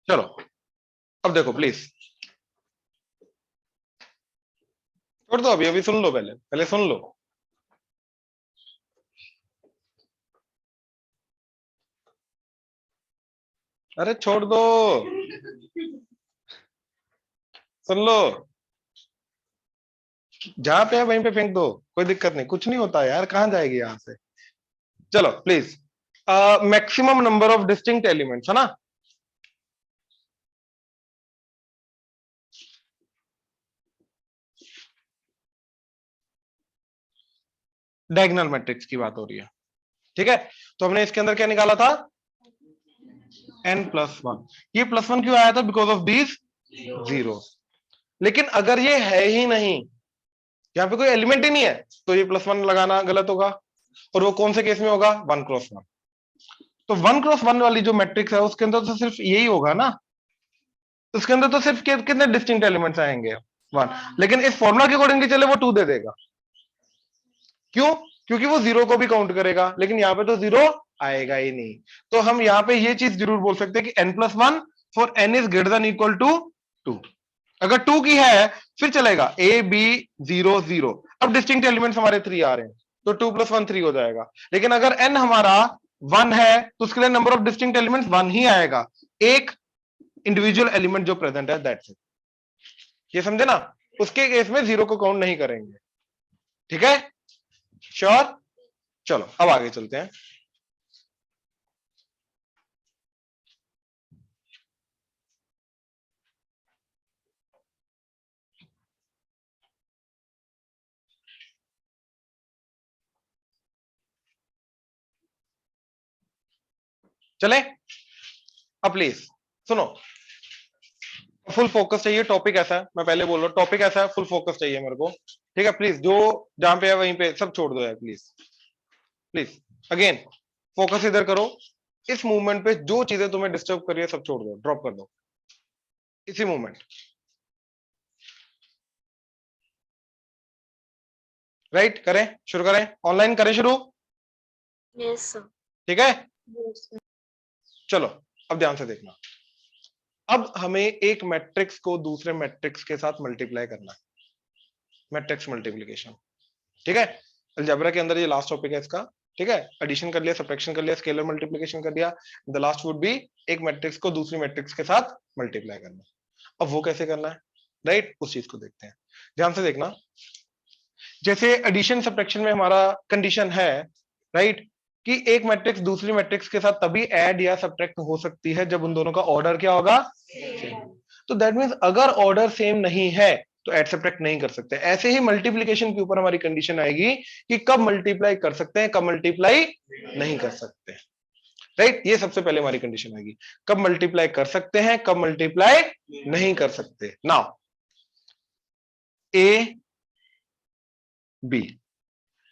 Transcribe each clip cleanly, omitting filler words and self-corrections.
चलो अब देखो प्लीज, छोड़ दो, अभी अभी सुन लो, पहले पहले सुन लो। अरे छोड़ दो, सुन लो, जहां पे है वहीं पे फेंक दो, कोई दिक्कत नहीं, कुछ नहीं होता यार, कहां जाएगी यहां से। चलो please, maximum number of distinct elements है ना, डायगोनल मैट्रिक्स की बात हो रही है, ठीक है। तो हमने इसके अंदर क्या निकाला था, n+1। ये +1 क्यों आया था, बिकॉज ऑफ दीज जीरो। लेकिन अगर ये है ही नहीं, यहाँ पे कोई एलिमेंट ही नहीं है, तो ये +1 लगाना गलत होगा। और वो कौन से केस में होगा, 1x1। तो 1x1 वाली जो मैट्रिक्स है उसके अंदर तो सिर्फ यही होगा ना, तो उसके अंदर तो सिर्फ कितने डिस्टिंक्ट एलिमेंट्स आएंगे, 1। लेकिन इस फॉर्मूला के अकॉर्डिंग चले वो 2 दे देगा, क्यों, क्योंकि वो जीरो को भी काउंट करेगा, लेकिन यहाँ पे तो जीरो आएगा ही नहीं। तो हम यहाँ पे ये चीज जरूर बोल सकते हैं कि n+1 for n is greater than equal to 2। अगर 2 की है फिर चलेगा a b 0 0। अब डिस्टिंक्ट एलिमेंट्स हमारे 3 आ रहे हैं, तो 2 + 1 3 हो जाएगा। लेकिन अगर n हमारा 1 है तो उसके लिए नंबर ऑफ डिस्टिंक्ट एलिमेंट्स 1 ही आएगा, एक इंडिविजुअल एलिमेंट जो प्रेजेंट है, दैट्स इट। ये समझे ना, उसके केस में जीरो को काउंट नहीं करेंगे, ठीक है, श्योर। चलो अब आगे चलते हैं। चले, अब प्लीज सुनो, फुल फोकस चाहिए, टॉपिक ऐसा है, मैं पहले बोल रहा हूँ टॉपिक ऐसा है, फुल फोकस चाहिए मेरे को, ठीक है। प्लीज जो जहां पे है वहीं पे सब छोड़ दो यार, प्लीज प्लीज, अगेन फोकस इधर करो। इस मूवमेंट पे जो चीजें तुम्हें डिस्टर्ब कर रही है सब छोड़ दो, ड्रॉप कर दो इसी मूवमेंट। राइट, करें शुरू, करें ऑनलाइन, करें शुरू, यस सर। ठीक है। Yes sir. चलो अब ध्यान से देखना, अब हमें एक मैट्रिक्स को दूसरे मैट्रिक्स के साथ मल्टीप्लाई करना है, मैट्रिक्स मल्टीप्लीकेशन, ठीक है। अलजेब्रा के अंदर ये लास्ट टॉपिक है इसका, ठीक है। एडिशन कर लिया, सब्ट्रैक्शन कर लिया, स्केलर मल्टीप्लिकेशन कर लिया, द लास्ट वुड बी एक मैट्रिक्स को दूसरी मैट्रिक्स के साथ मल्टीप्लाई करना। अब वो कैसे करना है, राइट, उस चीज को देखते हैं, ध्यान से देखना। जैसे एडिशन सब्ट्रैक्शन में हमारा कंडीशन है, राइट, कि एक मैट्रिक्स दूसरी मैट्रिक्स के साथ तभी ऐड या सब्ट्रैक्ट हो सकती है जब उन दोनों का ऑर्डर क्या होगा, सेम। तो दैट मींस अगर ऑर्डर सेम नहीं है तो ऐड सब्ट्रैक्ट नहीं कर सकते। ऐसे ही मल्टीप्लिकेशन के ऊपर हमारी कंडीशन आएगी कि कब मल्टीप्लाई कर सकते हैं, कब मल्टीप्लाई नहीं कर सकते, राइट। ये सबसे पहले हमारी कंडीशन आएगी, कब मल्टीप्लाई कर सकते हैं, कब मल्टीप्लाई नहीं कर सकते। नाउ ए बी,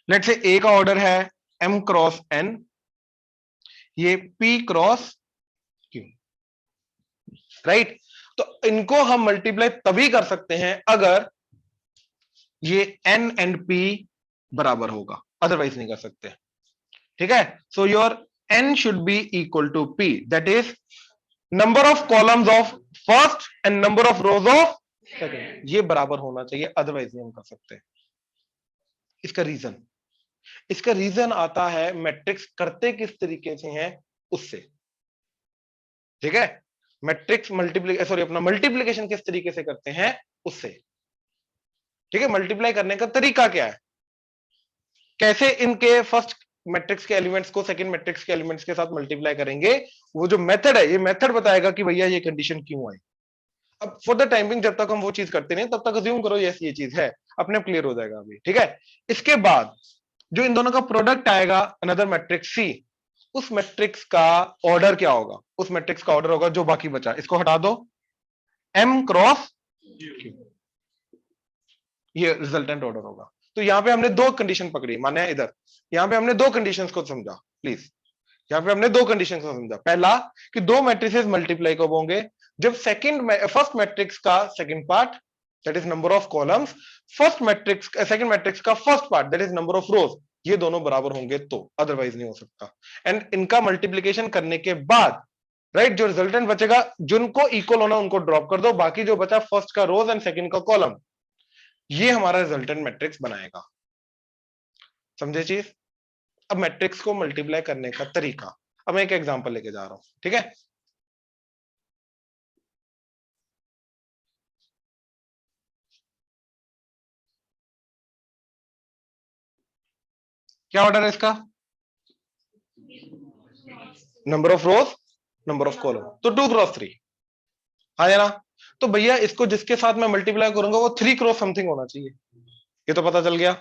लेट से ए का ऑर्डर है m×n, ये p×q, राइट। तो इनको हम मल्टीप्लाई तभी कर सकते हैं अगर ये n एंड p बराबर होगा, अदरवाइज नहीं कर सकते, ठीक है। So your n should be equal to p, that is number of columns of first and number of rows of second, ये बराबर होना चाहिए, अदरवाइज नहीं हम कर सकते। इसका रीजन, इसका रीजन आता है मैट्रिक्स करते किस तरीके से हैं उससे, ठीक है। मैट्रिक्स मल्टीप्लिकेशन, सॉरी अपना मल्टीप्लिकेशन किस तरीके से करते हैं उससे, ठीक है। मल्टीप्लाई करने का तरीका क्या है, कैसे इनके फर्स्ट मैट्रिक्स के एलिमेंट्स को सेकंड मैट्रिक्स के एलिमेंट्स के साथ मल्टीप्लाई करेंगे, वो जो मेथड है, ये मेथड बताएगा कि भैया ये कंडीशन क्यों आई। अब फॉर द टाइमिंग जब तक हम वो चीज करते नहीं तब तक अज्यूम करो यस ये चीज है, अपने क्लियर हो जाएगा अभी, ठीक है। इसके बाद जो इन दोनों का प्रोडक्ट आएगा, अनदर मैट्रिक्स सी, उस मैट्रिक्स का ऑर्डर क्या होगा, उस मैट्रिक्स का ऑर्डर होगा जो बाकी बचा, इसको हटा दो, m×q, ये रिजल्टेंट ऑर्डर होगा। तो यहां पे हमने दो कंडीशन पकड़ी, माने इधर यहां पे हमने दो कंडीशंस को समझा, प्लीज यहां पे हमने दो कंडीशंस को समझा। पहला कि दो मैट्रिसेस मल्टीप्लाई कब होंगे, जब फर्स्ट मैट्रिक्स का second part that is number of columns, first matrix second matrix का first part that is number of rows, ये दोनों बराबर होंगे, तो अदरवाइज नहीं हो सकता। एंड इनका मल्टीप्लिकेशन करने के बाद राइट। जो रिजल्टेंट बचेगा, जिनको इक्वल होना उनको ड्रॉप कर दो, बाकी जो बचा फर्स्ट का रोज एंड सेकंड का कॉलम, ये हमारा रिजल्टेंट मैट्रिक्स बनाएगा। समझे चीज? अब मैट्रिक्स को मल्टीप्लाई करने का तरीका, अब मैं एक एग्जांपल लेके जा रहा हूं, ठीक है। क्या ऑर्डर है इसका? Number of rose, number of column, तो 2 क्रॉस 3, हाँ या ना? तो भैया इसको जिसके साथ मैं मल्टीप्लाई करूंगा वो 3 क्रॉस समथिंग होना चाहिए, ये तो पता चल गया,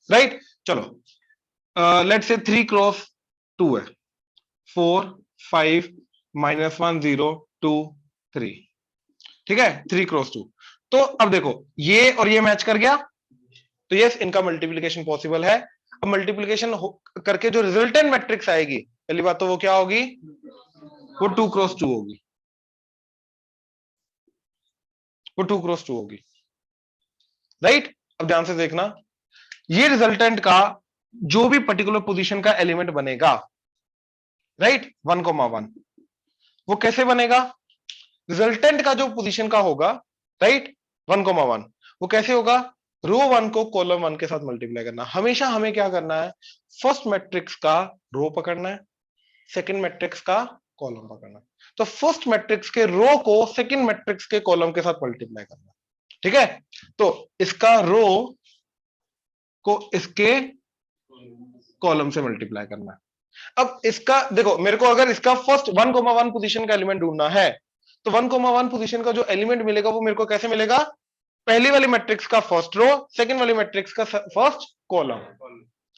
राइट। चलो लेट्स से 3 क्रॉस 2 है, 4 5 -1 0 2 3, ठीक है, 3 क्रॉस 2। तो अब देखो ये और ये मैच कर गया, तो यस इनका मल्टीप्लीकेशन पॉसिबल है। अब मल्टीप्लीकेशन करके जो रिजल्टेंट मैट्रिक्स आएगी, पहली बात तो वो क्या होगी, वो 2 क्रॉस 2 होगी, वो 2 क्रॉस 2 होगी, राइट। अब ध्यान से देखना, ये रिजल्टेंट का जो भी पर्टिकुलर पोजीशन का एलिमेंट बनेगा, राइट, 1,1, वो कैसे बनेगा? रिजल्टेंट का जो पोजीशन का होगा, राइट, 1,1, वो कैसे होगा? रो 1 को कॉलम 1 के साथ मल्टीप्लाई करना। हमेशा हमें क्या करना है, फर्स्ट मैट्रिक्स का रो पकड़ना है, सेकंड मैट्रिक्स का कॉलम पकड़ना है। तो फर्स्ट मैट्रिक्स के रो को सेकंड मैट्रिक्स के कॉलम के साथ मल्टीप्लाई करना, ठीक है। तो इसका रो को इसके कॉलम से मल्टीप्लाई करना है। अब इसका देखो, मेरे को अगर इसका फर्स्ट 1,1 पोजीशन का एलिमेंट ढूंढना है, तो 1,1 पोजीशन का जो एलिमेंट मिलेगा वो मेरे को कैसे मिलेगा? पहली वाली मैट्रिक्स का फर्स्ट रो, सेकंड वाली मैट्रिक्स का फर्स्ट कॉलम,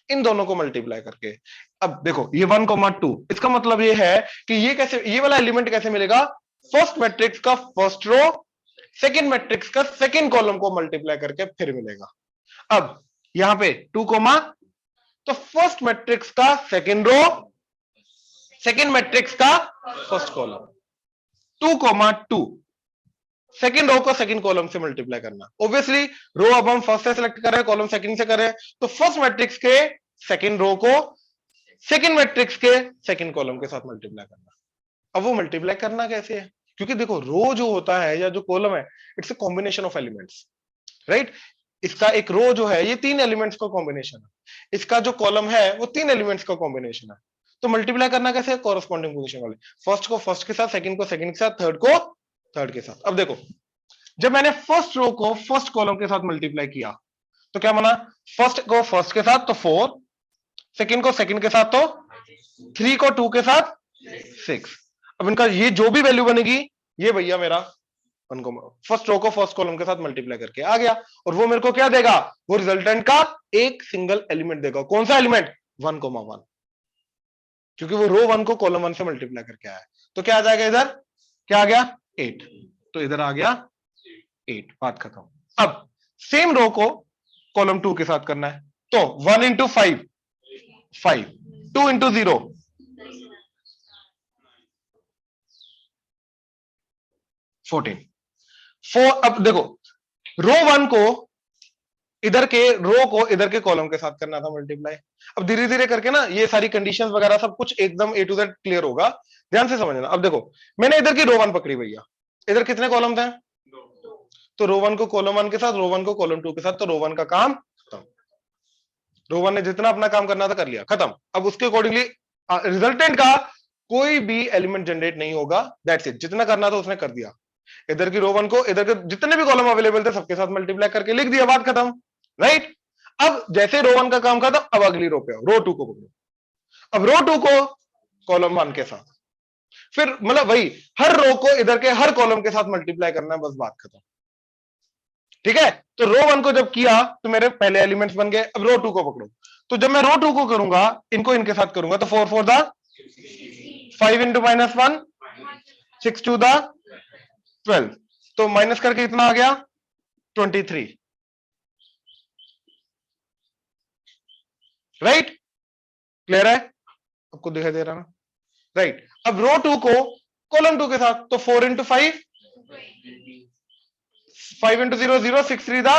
इन दोनों को मल्टीप्लाई करके। अब देखो ये 1,2, इसका मतलब ये है कि ये कैसे, ये वाला एलिमेंट कैसे मिलेगा? फर्स्ट मैट्रिक्स का फर्स्ट रो, सेकंड मैट्रिक्स का सेकंड कॉलम को मल्टीप्लाई करके फिर मिलेगा। अब यहां पे 2 कोमा, तो फर्स्ट मैट्रिक्स का सेकंड रो, सेकंड मैट्रिक्स का फर्स्ट कॉलम, 2,2, सेकंड रो को सेकंड कॉलम से मल्टीप्लाई करना। ऑब्वियसली रो अब हम फर्स्ट से सिलेक्ट कर रहे हैं, कॉलम सेकंड से कर रहे हैं, तो फर्स्ट मैट्रिक्स के सेकंड रो को सेकंड मैट्रिक्स के सेकंड कॉलम के साथ मल्टीप्लाई करना। अब वो मल्टीप्लाई करना कैसे है? क्योंकि देखो रो जो होता है या जो कॉलम है, it's a combination of elements, right. इसका एक रो जो है ये 3 एलिमेंट्स का कॉम्बिनेशन है, इसका जो कॉलम है वो 3 एलिमेंट्स का कॉम्बिनेशन है। तो मल्टीप्लाई करना कैसे है? कॉरस्पॉन्डिंग पोजीशन वाले, फर्स्ट को फर्स्ट के साथ, सेकंड को सेकंड के साथ, थर्ड को थर्ड के साथ। अब देखो जब मैंने फर्स्ट रो को फर्स्ट कॉलम के साथ मल्टीप्लाई किया तो क्या बना? फर्स्ट को फर्स्ट के साथ तो 4, सेकंड को सेकंड के साथ तो 3, को 2 के साथ 6। अब इनका ये जो भी वैल्यू बनेगी, ये भैया मेरा फर्स्ट रो को फर्स्ट कॉलम के साथ मल्टीप्लाई करके आ गया, और वो मेरे को क्या देगा? वो रिजल्टेंट का एक सिंगल एलिमेंट देगा। कौन सा एलिमेंट? 1,1, क्योंकि वो रो 1 को कॉलम 1 से मल्टीप्लाई करके आया। तो क्या आ जाएगा इधर? क्या आ गया? 8, तो इधर आ गया 8, बात खत्म। अब सेम रो को कॉलम 2 के साथ करना है, तो 1 इंटू 5 5, 2 इंटू 0 14, 4। अब देखो रो 1 को इधर के रो को इधर के कॉलम के साथ करना था मल्टीप्लाई। अब धीरे धीरे करके ना ये सारी कंडीशंस वगैरह सब कुछ एकदम A to Z क्लियर होगा, ध्यान से समझना। अब देखो मैंने इधर की रो 1 पकड़ी भैया, इधर कितने कॉलम थे? तो रो 1 को कॉलम 1 के साथ, रो 1 को कॉलम 2 के साथ, तो रो 1 का काम खत्म। रो 1 ने जितना अपना काम करना था कर लिया, खत्म। अब उसके अकॉर्डिंगली रिजल्टेंट का कोई भी एलिमेंट जनरेट नहीं होगा, दैट्स इट। जितना करना था उसने कर दिया। इधर की रो 1 को इधर के जितने भी कॉलम अवेलेबल थे सबके साथ मल्टीप्लाई करके लिख दिया, बात खत्म, राइट। अब जैसे रो 1 का काम खत्म, अब अगली रो पे आओ, रो 2 को पकड़ो। अब रो 2 को कॉलम 1 के साथ, फिर मतलब वही हर रो को इधर के हर कॉलम के साथ मल्टीप्लाई करना है, बस बात खत्म, ठीक है। तो रो 1 को जब किया तो मेरे पहले एलिमेंट्स बन गए। अब रो 2 को पकड़ो, तो जब मैं रो 2 को करूंगा, इनको इनके साथ करूंगा, तो 4 4 द 5 इंटू -1 6 2 द 12, तो माइनस करके कितना आ गया? 23, राइट। क्लियर है? आपको दिखाई दे रहा ना? राइट। अब रो 2 को कॉलम 2 के साथ, तो 4 इंटू 5 5 इंटू 0 0 6 3 द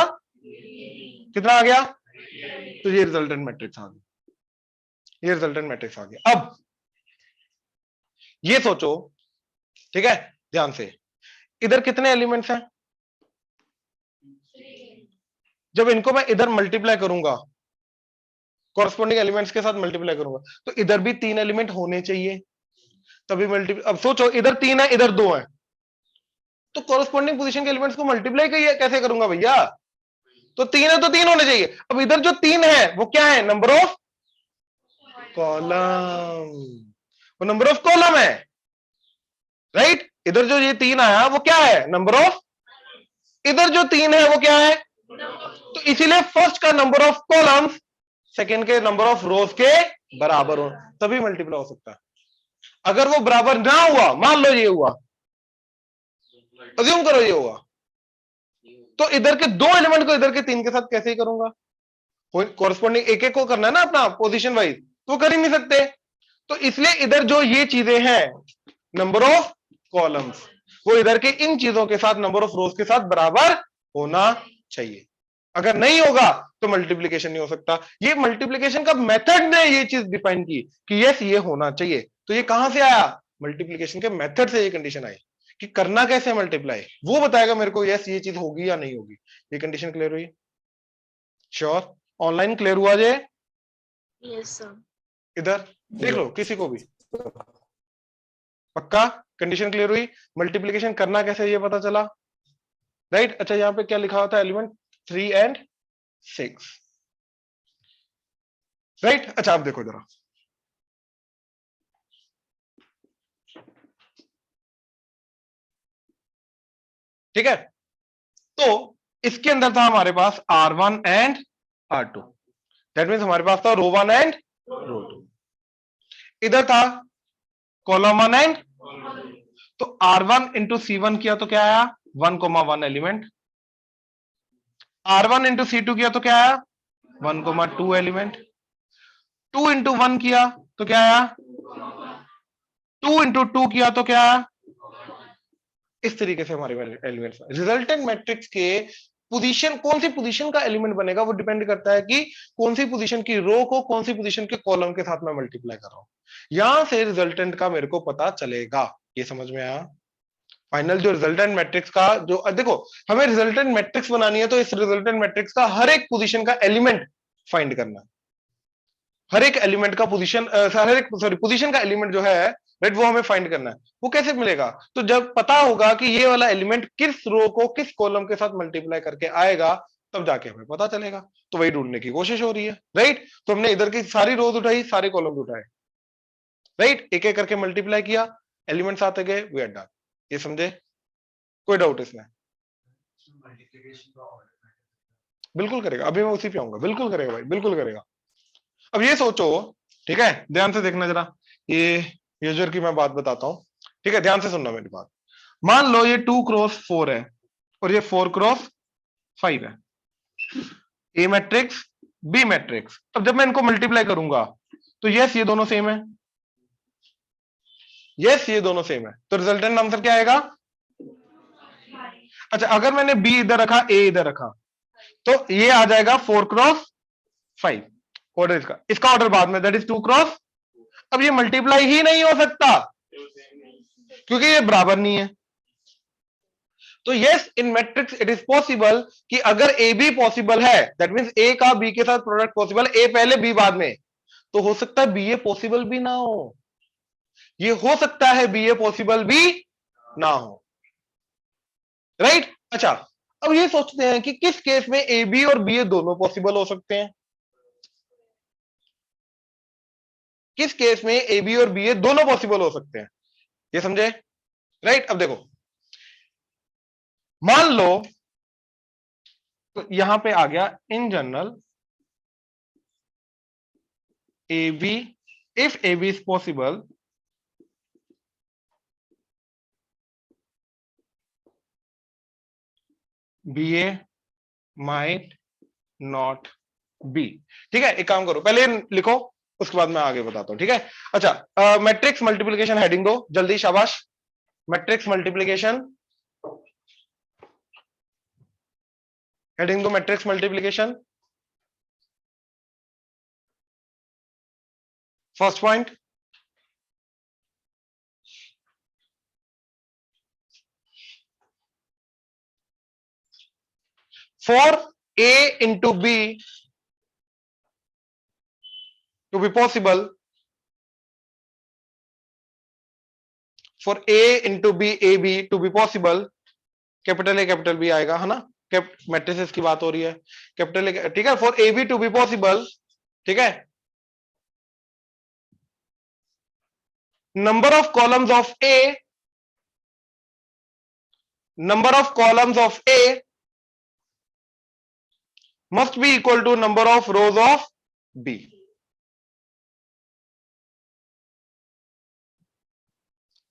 कितना आ गया? तो ये रिजल्टेंट मैट्रिक्स आ गया, ये रिजल्टेंट मैट्रिक्स आ गया। अब ये सोचो ठीक है, ध्यान से, इधर कितने एलिमेंट्स हैं? जब इनको मैं इधर मल्टीप्लाई करूंगा, कॉरस्पॉन्डिंग एलिमेंट्स के साथ मल्टीप्लाई करूंगा, तो इधर भी 3 एलिमेंट होने चाहिए, तभी मल्टीप्लाई। अब सोचो, इधर 3 है, इधर 2 है, तो कॉरस्पॉन्डिंग पोजीशन के एलिमेंट्स को मल्टीप्लाई कैसे करूंगा भैया? तो 3 है तो 3 होने चाहिए। अब इधर जो 3 है वो क्या है? नंबर ऑफ कॉलम, वो नंबर ऑफ कॉलम है, राइट। इधर जो ये 3 आया वो क्या है? नंबर ऑफ, इधर जो 3 है वो क्या है? तो इसीलिए फर्स्ट का नंबर ऑफ कॉलम्स सेकंड के नंबर ऑफ रोज के बराबर हो, तभी मल्टीप्लाई हो सकता है। अगर वो बराबर ना हुआ, मान लो ये हुआ, अज्यूम करो ये हुआ, तो इधर के 2 एलिमेंट को इधर के 3 के साथ कैसे ही करूंगा? कॉरस्पॉन्डिंग एक एक को करना है ना अपना पोजीशन वाइज, तो कर ही नहीं सकते। तो इसलिए इधर जो ये चीजें हैं, नंबर ऑफ कॉलम्स, वो इधर के इन चीजों के साथ नंबर ऑफ रोज के साथ बराबर होना चाहिए। अगर नहीं होगा तो मल्टीप्लीकेशन नहीं हो सकता। ये मल्टीप्लीकेशन का मेथड ने ये चीज डिफाइन की कि यस ये होना चाहिए। तो ये कहां से आया? मल्टीप्लीकेशन के मेथड से ये कंडीशन आई कि करना कैसे मल्टीप्लाई, वो बताएगा मेरे को यस ये चीज होगी या नहीं होगी। ये कंडीशन क्लियर हुई? श्योर? ऑनलाइन क्लियर हुआ? जे यस सर। इधर देख लो किसी को भी, पक्का कंडीशन क्लियर हुई? मल्टीप्लीकेशन करना कैसे ये पता चला, राइट। अच्छा, यहां पे क्या लिखा होता है? Element 3 and 6, right. अच्छा आप देखो जरा, ठीक है। तो इसके अंदर था हमारे पास R1 and R2, that means हमारे पास था रो 1 एंड रो 2। इधर था कॉलम 1 एंड, तो R1 इंटू C1 किया तो क्या आया? 1,1 एलिमेंट। R1 इंटू C2 किया तो क्या आया? 1,2 एलिमेंट। 2 इंटू 1 किया तो क्या आया? 2 इंटू 2 किया तो क्या आया? इस तरीके से हमारे एलिमेंट्स, रिजल्टेंट मैट्रिक्स के पोजीशन, कौन सी पोजीशन का एलिमेंट बनेगा वो डिपेंड करता है कि कौन सी पोजीशन की रो को कौन सी पोजीशन के कॉलम के साथ मैं मल्टीप्लाई कर रहा हूं। यहां से रिजल्टेंट का मेरे को पता चलेगा। ये समझ में आया? फाइनल जो रिजल्टेंट मैट्रिक्स का जो देखो, हमें रिजल्टेंट मैट्रिक्स बनानी है, तो इस रिजल्टेंट मैट्रिक्स का हर एक पोजीशन का एलिमेंट फाइंड करना है। हर एक एलिमेंट का पोजीशन, हर एक सॉरी पोजीशन का एलिमेंट जो है, राइट, वो हमें फाइंड करना है। वो कैसे मिलेगा? तो जब पता होगा कि ये वाला एलिमेंट किस रो को किस कॉलम के साथ मल्टीप्लाई करके आएगा, तब जाके हमें पता चलेगा। तो वही ढूंढने की कोशिश हो रही है, राइट। तो हमने इधर की सारी रोज उठाई, सारे कॉलम उठाए, राइट, एक एक करके मल्टीप्लाई किया, एलिमेंट्स आते गए, वी आर डन। ये समझे? कोई डाउट इसमें? बिल्कुल करेगा, अभी मैं उसी पे आऊंगा। बिल्कुल करेगा भाई, बिल्कुल करेगा। अब ये सोचो, ठीक है, ध्यान से देखना जरा, ये यूजर की मैं बात बताता हूं, ठीक है, ध्यान से सुनना मेरी बात। मान लो ये 2x4 है और ये 4x5 है, ए मैट्रिक्स बी मैट्रिक्स। अब जब मैं इनको मल्टीप्लाई करूंगा तो यस ये दोनों सेम है, यस ये दोनों सेम है, तो रिजल्टेंट आंसर क्या आएगा? अच्छा, अगर मैंने बी इधर रखा, ए इधर रखा, तो ये आ जाएगा 4x5 ऑर्डर, इसका ऑर्डर बाद में, दैट इज 2x। अब ये मल्टीप्लाई ही नहीं हो सकता क्योंकि ये बराबर नहीं है। तो yes, in matrix it is possible कि अगर ए बी पॉसिबल है, दैट मींस ए का बी के साथ प्रोडक्ट पॉसिबल, ए पहले बी बाद में, तो हो सकता है बी ए पॉसिबल भी ना हो। ये हो सकता है बी ए पॉसिबल भी ना हो, राइट। अच्छा, अब ये सोचते हैं कि किस केस में ए बी और बी ए दोनों पॉसिबल हो सकते हैं, किस केस में ए बी और बी ए दोनों पॉसिबल हो सकते हैं, ये समझे, राइट। अब देखो, मान लो, तो यहां पे आ गया in general A B, if A B is possible, B A might not be. ठीक है, एक काम करो, पहले लिखो, उसके बाद मैं आगे बताता हूं, ठीक है। अच्छा, मैट्रिक्स मल्टीप्लिकेशन हेडिंग दो जल्दी, शाबाश। मैट्रिक्स मल्टीप्लिकेशन हेडिंग दो, matrix multiplication. First point, for A into B to be possible, for A into B AB to be possible, capital A capital B आएगा, है ना, मैट्रिसेस की बात हो रही है, कैपिटल ए, ठीक है, for A B to be possible, ठीक है, number of columns of A, number of columns of A must be equal to number of rows of B.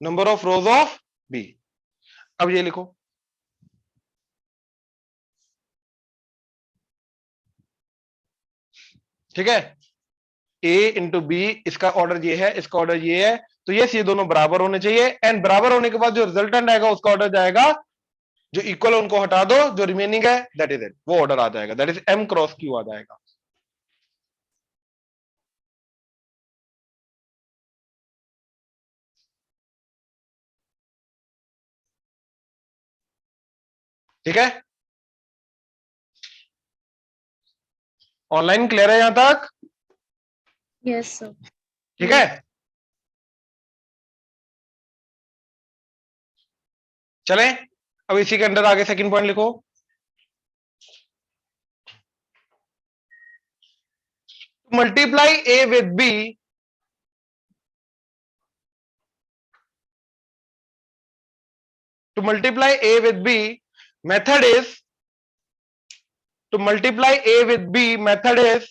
Number of rows of B. अब ये लिखो, ठीक है, A into B, इसका order ये है, इसका ऑर्डर ये है, तो ये दोनों बराबर होने चाहिए, एंड बराबर होने के बाद जो रिजल्टेंट आएगा उसका ऑर्डर जाएगा, जो इक्वल है उनको हटा दो, जो रिमेनिंग है दैट इज इट, वो ऑर्डर आ जाएगा, that is M cross Q आ जाएगा. ठीक है, ऑनलाइन क्लियर है यहां तक? Yes, sir. ठीक है, चलें, अब इसी के अंदर आगे सेकंड पॉइंट लिखो, multiply A with B, to multiply a with b method is, to multiply a with b method is,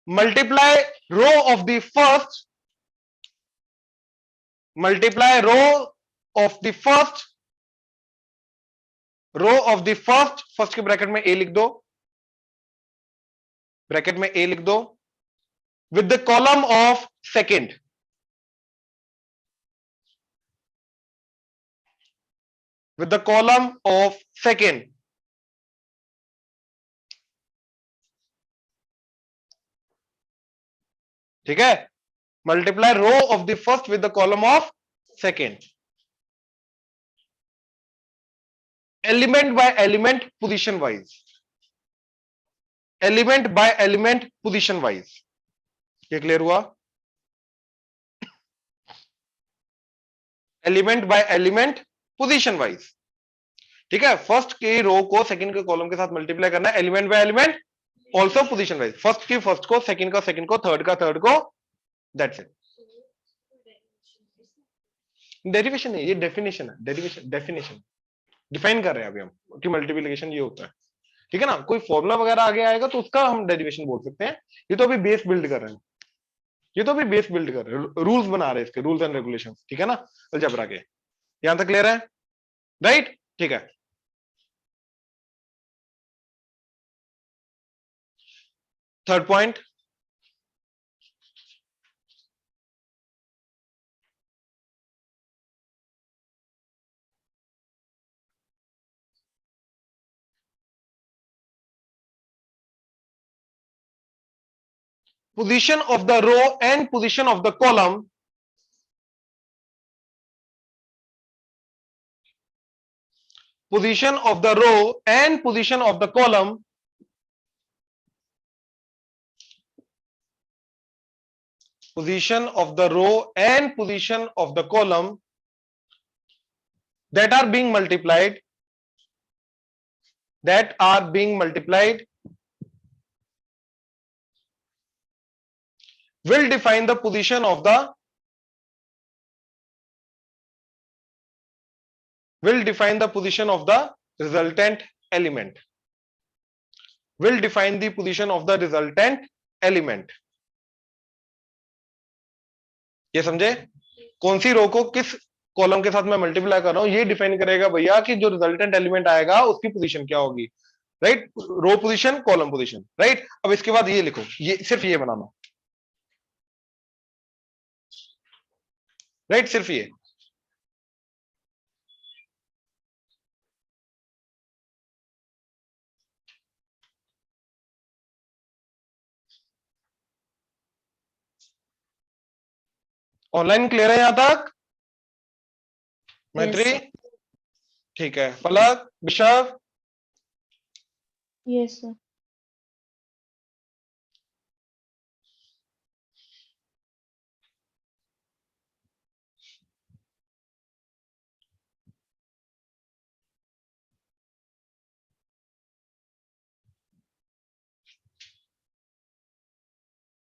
multiply row of the first, multiply row of the first, row of the first, first के bracket में a लिख दो, bracket में a लिख दो, with the column of second, with the column of second, ठीक है, multiply row of the first with the column of second, element by element position wise, element by element position wise. ये clear हुआ? Element by element position wise, ठीक है, first की रो को second के column के साथ मल्टीप्लाई करना है, element by element, also position wise, first की फर्स्ट को, सेकंड का सेकंड को, थर्ड का थर्ड को, दैट्स इट. डेरिवेशन है, ये डेफिनेशन है, डेरिवेशन डेफिनेशन डिफाइन कर रहे हैं अभी हम कि मल्टीप्लिकेशन ये होता है, ठीक है ना, कोई फॉर्मूला वगैरह आगे आएगा तो उसका हम डेरिवेशन बोल सकते हैं, ये तो अभी बेस बिल्ड कर रहे हैं, ये तो अभी बेस बिल्ड कर रहे हैं, रूल्स बना रहे हैं इसके, रूल्स एंड रेगुलेशन, ठीक है ना, अलजेब्रा के. यहां तक क्लियर है? राइट, ठीक है. Third point, position of the row and position of the column, position of the row and position of the column, position of the row and position of the column that are being multiplied, that are being multiplied will define the position of the, will define the position of the resultant element, will define the position of the resultant element. ये समझे, कौन सी रो को किस column के साथ मैं multiply कर रहा हूं, ये डिफाइन करेगा भैया कि जो रिजल्टेंट एलिमेंट आएगा उसकी पोजीशन क्या होगी, राइट, रो पोजीशन, कॉलम पोजीशन, राइट. अब इसके बाद ये लिखो, ये सिर्फ ये बनाना, राइट, सिर्फ ये, ऑनलाइन क्लियर है यहां तक मैत्री? Yes, sir. ठीक है, पलक, बिशप, Yes, sir.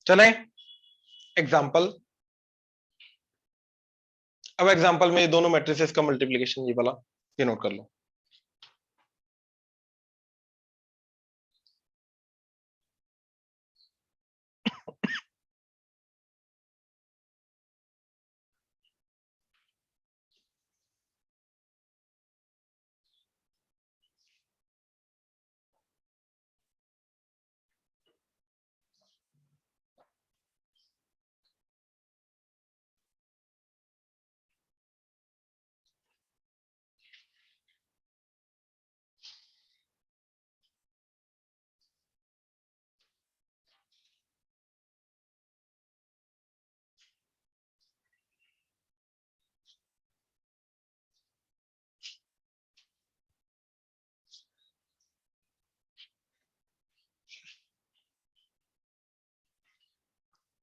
चलें एग्जाम्पल। अब एग्जाम्पल में ये दोनों मैट्रिसेस का मल्टीप्लीकेशन ये वाला ये नोट कर लो।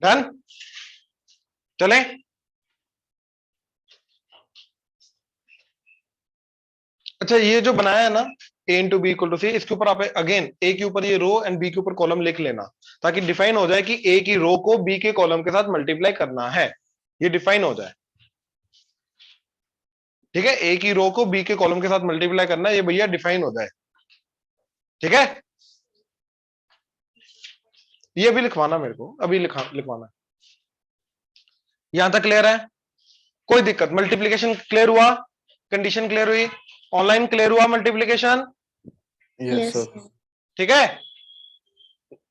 डन, चलें। अच्छा, ये जो बनाया है ना a into B equal to C, इसके ऊपर आप अगेन a के ऊपर ये रो एंड b के ऊपर कॉलम लिख लेना, ताकि डिफाइन हो जाए कि a की रो को b के कॉलम के साथ मल्टीप्लाई करना है, ये डिफाइन हो जाए। ठीक है, a की रो को b के कॉलम के साथ मल्टीप्लाई करना है, ये भैया डिफाइन हो जाए। ठीक है, ये अभी लिखवाना मेरे को, अभी लिखवाना। यहां तक क्लियर है? कोई दिक्कत? मल्टीप्लीकेशन क्लियर हुआ? कंडीशन क्लियर हुई? ऑनलाइन क्लियर हुआ मल्टीप्लीकेशन? Yes, sir. sir. ठीक है,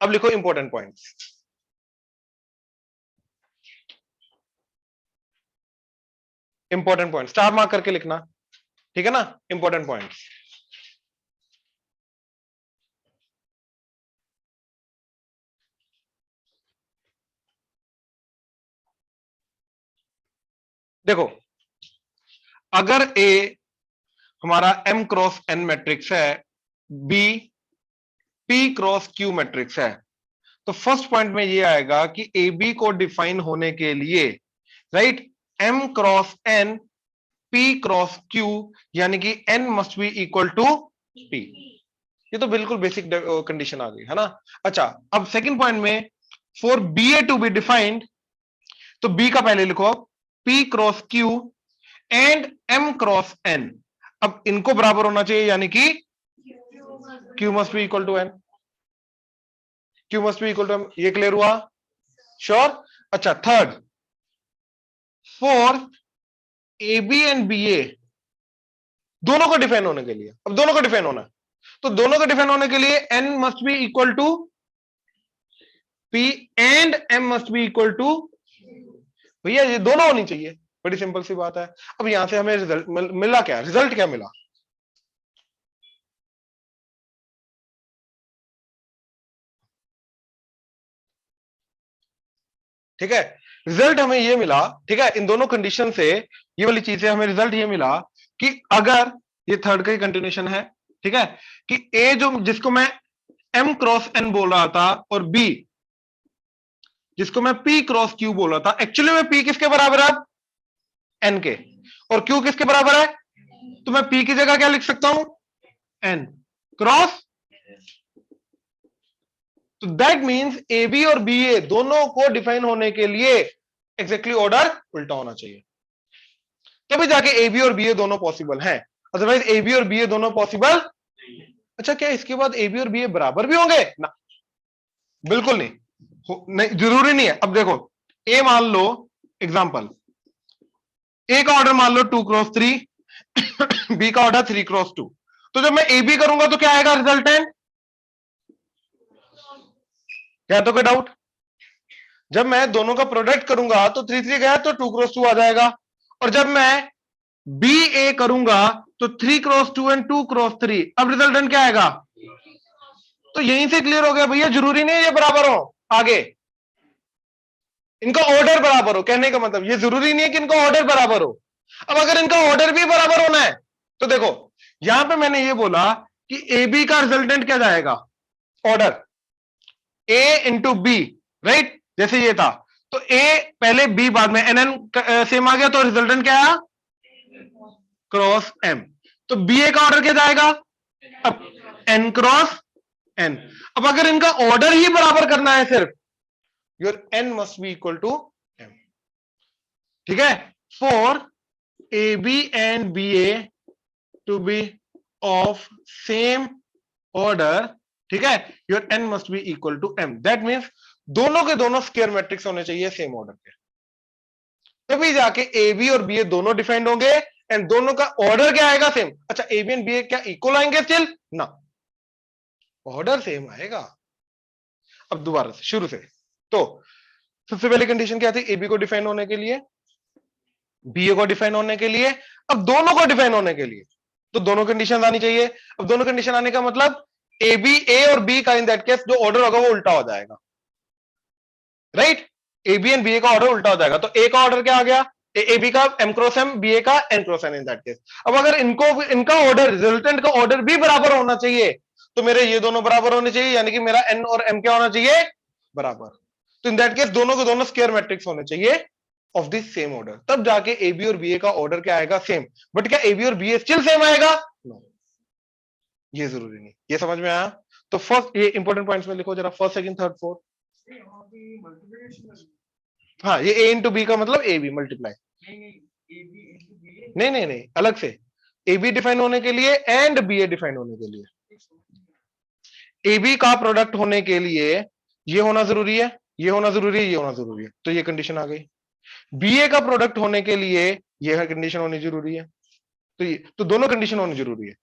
अब लिखो important points. Important point star mark करके लिखना, ठीक है ना? Important points. देखो, अगर A हमारा M क्रॉस N मैट्रिक्स है, B P cross Q matrix है, तो फर्स्ट पॉइंट में ये आएगा कि AB को डिफाइन होने के लिए, right, M cross N P cross Q, यानी कि N must be equal to P। ये तो बिल्कुल बेसिक कंडीशन आ गई है ना। अच्छा, अब सेकंड पॉइंट में for BA to be defined, तो B का पहले लिखो P cross Q and M cross N। अब इनको बराबर होना चाहिए, यानी कि Q must be equal to N, Q must be equal to M। ये क्लियर हुआ? श्योर? अच्छा, third, for AB and BA दोनों को डिफाइन होने के लिए, अब दोनों को डिफाइन होना है, तो दोनों को डिफाइन होने के लिए N must be equal to P and M must be equal to, भैया ये दोनों होनी चाहिए, बड़ी सिंपल सी बात है। अब यहां से हमें रिजल्ट मिला क्या? रिजल्ट क्या मिला? ठीक है, रिजल्ट हमें ये मिला, ठीक है, इन दोनों कंडीशन से ये वाली चीज से हमें रिजल्ट ये मिला कि अगर ये थर्ड का ही कंटिन्यूशन है, ठीक है, कि ए जो जिसको मैं M क्रॉस N बोल रहा था और B जिसको मैं P क्रॉस Q बोल रहा था, एक्चुअली में P किसके बराबर है? N के, और Q किसके बराबर है? तो मैं P की जगह क्या लिख सकता हूं? N cross. तो दैट मींस AB और BA दोनों को डिफाइन होने के लिए एग्जैक्टली ऑर्डर उल्टा होना चाहिए, तभी जाके AB और BA दोनों पॉसिबल हैं, अदरवाइज AB और BA दोनों पॉसिबल। अच्छा, क्या इसके बाद AB और BA बराबर भी होंगे ना? बिल्कुल नहीं, नहीं, जरूरी नहीं है। अब देखो, A मान लो एग्जांपल, A का ऑर्डर मान लो 2x3, B का ऑर्डर 3x2, तो जब मैं AB करूंगा तो क्या आएगा रिजल्टेंट? क्या तो कोई डाउट? जब मैं दोनों का प्रोडक्ट करूंगा तो 3 3 गया तो 2x2 आ जाएगा, और जब मैं BA करूंगा तो 3x2 एंड 2x3, अब रिजल्टेंट क्या आएगा? तो यहीं से क्लियर हो गया भैया, जरूरी नहीं है ये बराबर हो, आगे इनका ऑर्डर बराबर हो, कहने का मतलब ये जरूरी नहीं है कि इनका ऑर्डर बराबर हो। अब अगर इनका ऑर्डर भी बराबर होना है तो देखो, यहां पे मैंने ये बोला कि ए बी का रिजल्टेंट क्या जाएगा, ऑर्डर ए इंटू बी, राइट, जैसे ये था तो ए पहले बी बाद में, एन एन सेम आ गया तो रिजल्टेंट क्या आया, क्रॉस एम। तो बी ए का ऑर्डर क्या जाएगा, अब एन क्रॉस एन। अब अगर इनका ऑर्डर ही बराबर करना है सिर्फ, your N must be equal to M, ठीक है। For A B and B A to be of same order, ठीक है, your N must be equal to M. That means दोनों के दोनों स्क्वायर मैट्रिक्स होने चाहिए सेम ऑर्डर के, तभी जाके ए बी और बी ए दोनों डिफाइंड होंगे एंड दोनों का ऑर्डर क्या आएगा, सेम। अच्छा, ए बी एंड बी ए क्या इक्वल आएंगे स्टिल ना, ऑर्डर सेम आएगा। अब दोबारा से शुरू से, तो सबसे पहली कंडीशन क्या थी, ए बी को डिफाइन होने के लिए, बी ए को डिफाइन होने के लिए, अब दोनों को डिफाइन होने के लिए तो दोनों कंडीशन आनी चाहिए। अब दोनों कंडीशन आने का मतलब ए बी, ए और बी का इन दैट केस जो ऑर्डर होगा वो उल्टा हो जाएगा, right. A B and B A का ऑर्डर उल्टा हो जाएगा, तो ए का ऑर्डर क्या आ गया, ए बी का M cross M, B A का N cross N in that case. अब अगर इनको इनका ऑर्डर, रिजल्टेंट का ऑर्डर भी बराबर होना चाहिए, तो मेरे ये दोनों बराबर होने चाहिए, यानी कि मेरा एन और एम क्या होना चाहिए, बराबर। तो इन दैट केस दोनों को दोनों स्क्वायर मैट्रिक्स होने चाहिए ऑफ दिस सेम ऑर्डर, तब जाके ए बी और बी ए का ऑर्डर क्या आएगा, सेम। बट क्या ए बी और बी ए स्टिल सेम आएगा, नो, ये जरूरी नहीं। ये समझ में आया। तो फर्स्ट ये इंपॉर्टेंट पॉइंट्स में लिखो जरा, फर्स्ट सेकंड थर्ड फोर्थ। हाँ, ये ए इंटू बी का मतलब ए बी मल्टीप्लाई, नहीं नहीं नहीं, अलग से ए बी डिफाइन होने के लिए एंड बी ए डिफाइन होने के लिए, ए बी का प्रोडक्ट होने के लिए ये होना जरूरी है, ये होना जरूरी है, ये होना जरूरी है, तो ये कंडीशन आ गई। बी ए का प्रोडक्ट होने के लिए ये कंडीशन होनी जरूरी है, तो ये तो दोनों कंडीशन होनी जरूरी है।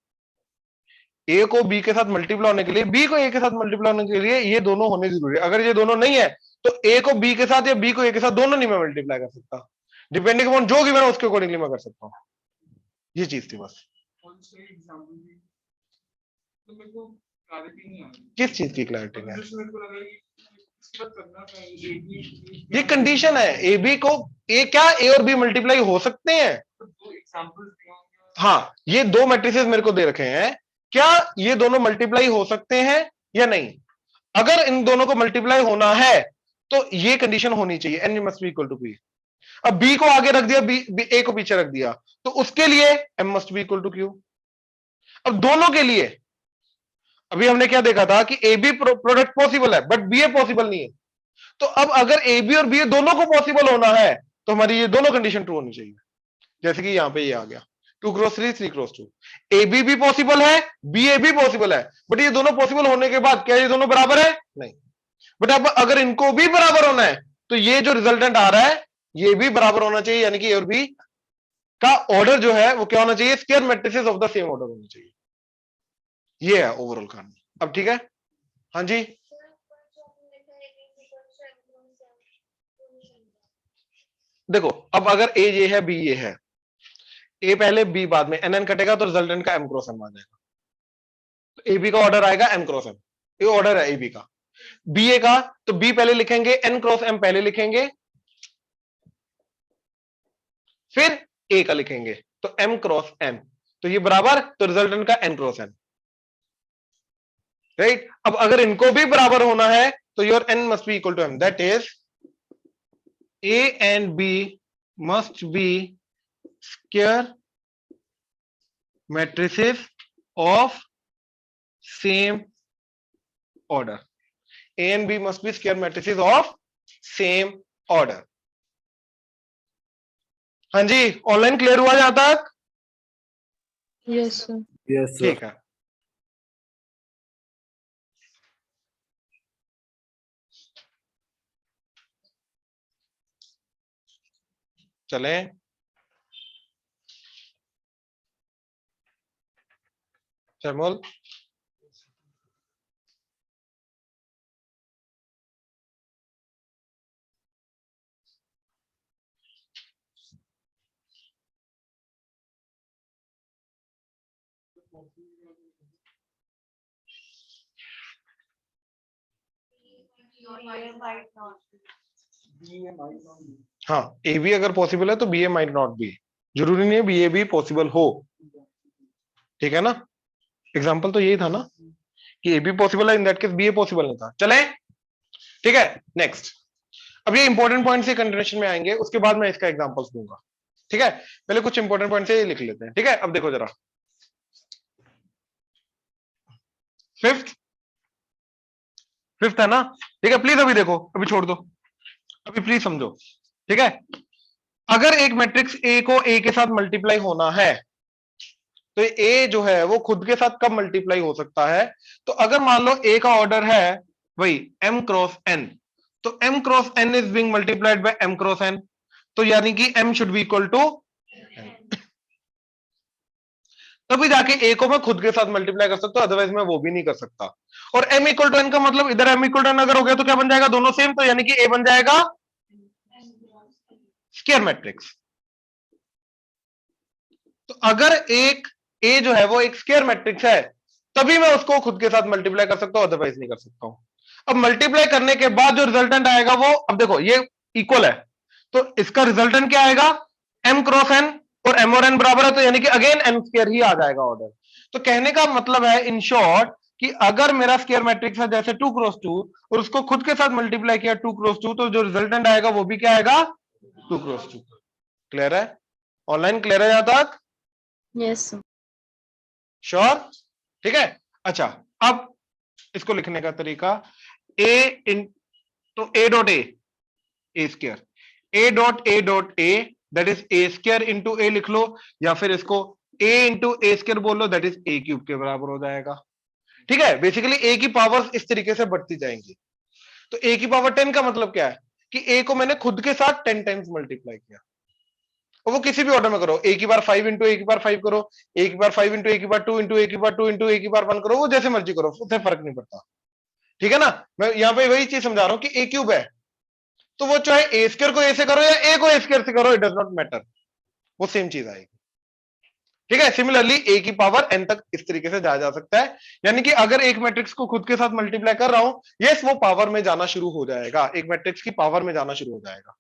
ए को बी के साथ मल्टीप्लाई होने के लिए, बी को ए के साथ मल्टीप्लाई होने के लिए ये दोनों होने जरूरी है। अगर ये दोनों नहीं है तो ए को बी के साथ या बी को ए के साथ दोनों नहीं मैं मल्टीप्लाई कर सकता, डिपेंडिंग अपॉन जो गिवन है उसके अकॉर्डिंगली मैं कर सकता हूं। ये चीज थी बस। किस चीज की क्लैरिटी है, ये कंडीशन है, ए बी को ए क्या ए और बी मल्टीप्लाई हो सकते हैं। हाँ, ये दो मैट्रिसेस मेरे को दे रखे हैं, क्या ये दोनों मल्टीप्लाई हो सकते हैं या नहीं। अगर इन दोनों को मल्टीप्लाई होना है तो ये कंडीशन होनी चाहिए, N must be equal to B. अब बी को आगे रख दिया, ए को पीछे रख दिया, तो उसके लिए M must be equal to Q. अब दोनों के लिए अभी हमने क्या देखा था कि ए बी प्रोडक्ट पॉसिबल है बट बी ए पॉसिबल नहीं है, तो अब अगर ए बी और बी ए दोनों को पॉसिबल होना है तो हमारी ये दोनों कंडीशन ट्रू होनी चाहिए। जैसे कि यहां पे ये आ गया 2 क्रॉस 3 3 क्रॉस 2, ए बी भी पॉसिबल है, बी ए भी पॉसिबल है, बट ये दोनों पॉसिबल होने के बाद क्या ये दोनों बराबर है, नहीं। बट अब अगर इनको भी बराबर होना है तो ये जो रिजल्टेंट आ रहा है ये भी बराबर होना चाहिए, यानी कि ए और बी का ऑर्डर जो है वो क्या होना चाहिए, square matrices of the same order होना चाहिए। ये है ओवरऑल कहानी। अब ठीक है, हाँ जी। देखो अब अगर ए ये है, बी ये है, ए पहले बी बाद में, एन एन कटेगा तो रिजल्टेंट का एम क्रॉस एम आ जाएगा, तो ए बी का ऑर्डर आएगा एम क्रॉस एम, ये ऑर्डर है ए बी का। बी ए का तो बी पहले लिखेंगे, एन क्रॉस एम पहले लिखेंगे, फिर ए का लिखेंगे तो एम क्रॉस एन, तो ये बराबर, तो रिजल्टेंट का एन क्रॉस एन, राइट। अब अगर इनको भी बराबर होना है तो your N must be equal to M, that is A and B must be square matrices of same order. A and B must be square matrices of same order. हाँ जी, online clear हुआ जहां तक? Yes, sir. Yes, sir. ठीक है, चलें। चरमोल, हाँ, ए B अगर possible है तो B A might not be, जरूरी नहीं है बी ए भी पॉसिबल हो। ठीक है ना, एग्जाम्पल तो यही था ना कि ए बी पॉसिबल है, in that case B A possible नहीं था। चले, ठीक है। नेक्स्ट, अब ये इंपॉर्टेंट पॉइंट से कंटिन्यूएशन में आएंगे, उसके बाद मैं इसका एग्जांपल्स दूंगा। ठीक है, पहले कुछ इंपॉर्टेंट पॉइंट से लिख लेते हैं। ठीक है, अब देखो जरा, फिफ्थ, फिफ्थ है ना। ठीक है, प्लीज अभी देखो, अभी छोड़ दो, अभी प्लीज समझो। ठीक है, अगर एक मैट्रिक्स ए को ए के साथ मल्टीप्लाई होना है, तो ए जो है वो खुद के साथ कब मल्टीप्लाई हो सकता है? तो अगर मान लो ए का ऑर्डर है वही m क्रॉस n, तो m cross n is being multiplied by m cross n, तो यानी कि m should be equal to, तभी जाके ए को मैं खुद के साथ मल्टीप्लाई कर सकता हूं, अदरवाइज मैं वो भी नहीं कर सकता। और m इक्वल टू n का मतलब इधर m इक्वल टू n अगर हो गया तो क्या बन जाएगा, दोनों सेम, तो यानी कि ए बन जाएगा स्क्वायर मैट्रिक्स। तो अगर एक ए जो है वो एक स्क्वायर मैट्रिक्स है, तभी मैं उसको खुद के साथ मल्टीप्लाई कर सकता हूं, अदरवाइज नहीं कर सकता हूं। अब मल्टीप्लाई करने के बाद जो रिजल्टेंट आएगा वो, अब देखो ये इक्वल है, तो इसका रिजल्टेंट क्या आएगा, m क्रॉस n, और m और n बराबर है, तो यानी कि अगेन m स्क्वायर ही आ जाएगा ऑर्डर। तो कहने का मतलब है इन शॉर्ट कि अगर मेरा स्क्वायर मैट्रिक्स है जैसे 2 क्रॉस 2, और उसको खुद के साथ मल्टीप्लाई किया 2 क्रॉस 2, तो जो रिजल्टेंट आएगा वो भी क्या आएगा, 2 क्रॉस 2। क्लियर है? ऑनलाइन क्लियर है यहां तक? Yes, sir. श्योर? ठीक है। अच्छा, अब इसको लिखने का तरीका, ए इन, तो A dot A square, A that is A square into A लिख लो, या फिर इसको ए इंटू ए स्क्वायर बोल लो, दैट इज ए क्यूब के बराबर हो जाएगा। ठीक है, बेसिकली ए की पावर्स इस तरीके से बढ़ती जाएंगी। तो ए की पावर 10 का मतलब क्या है कि ए को मैंने खुद के साथ 10 टाइम्स मल्टीप्लाई किया, और वो किसी भी ऑर्डर में करो, ए की बार 5 इंटू ए की बार 5 करो, ए की बार 5 इंटू ए की बार 2 इंटू ए की बार 2 इंटू ए की बार 1 करो, वो जैसे मर्जी करो, उससे फर्क नहीं पड़ता। ठीक है ना, मैं यहां पे वही चीज समझा रहा हूं कि ए क्यूब है, तो वो चाहे ए स्क्वायर को ए से करो या ए को ए स्क्वायर से करो, इट डज नॉट मैटर, वो सेम चीज आएगी। ठीक है, सिमिलरली ए की पावर एन तक इस तरीके से जाया जा सकता है, यानी कि अगर एक मैट्रिक्स को खुद के साथ मल्टीप्लाई कर रहा हूं, यस वो पावर में जाना शुरू हो जाएगा, एक मैट्रिक्स की पावर में जाना शुरू हो जाएगा।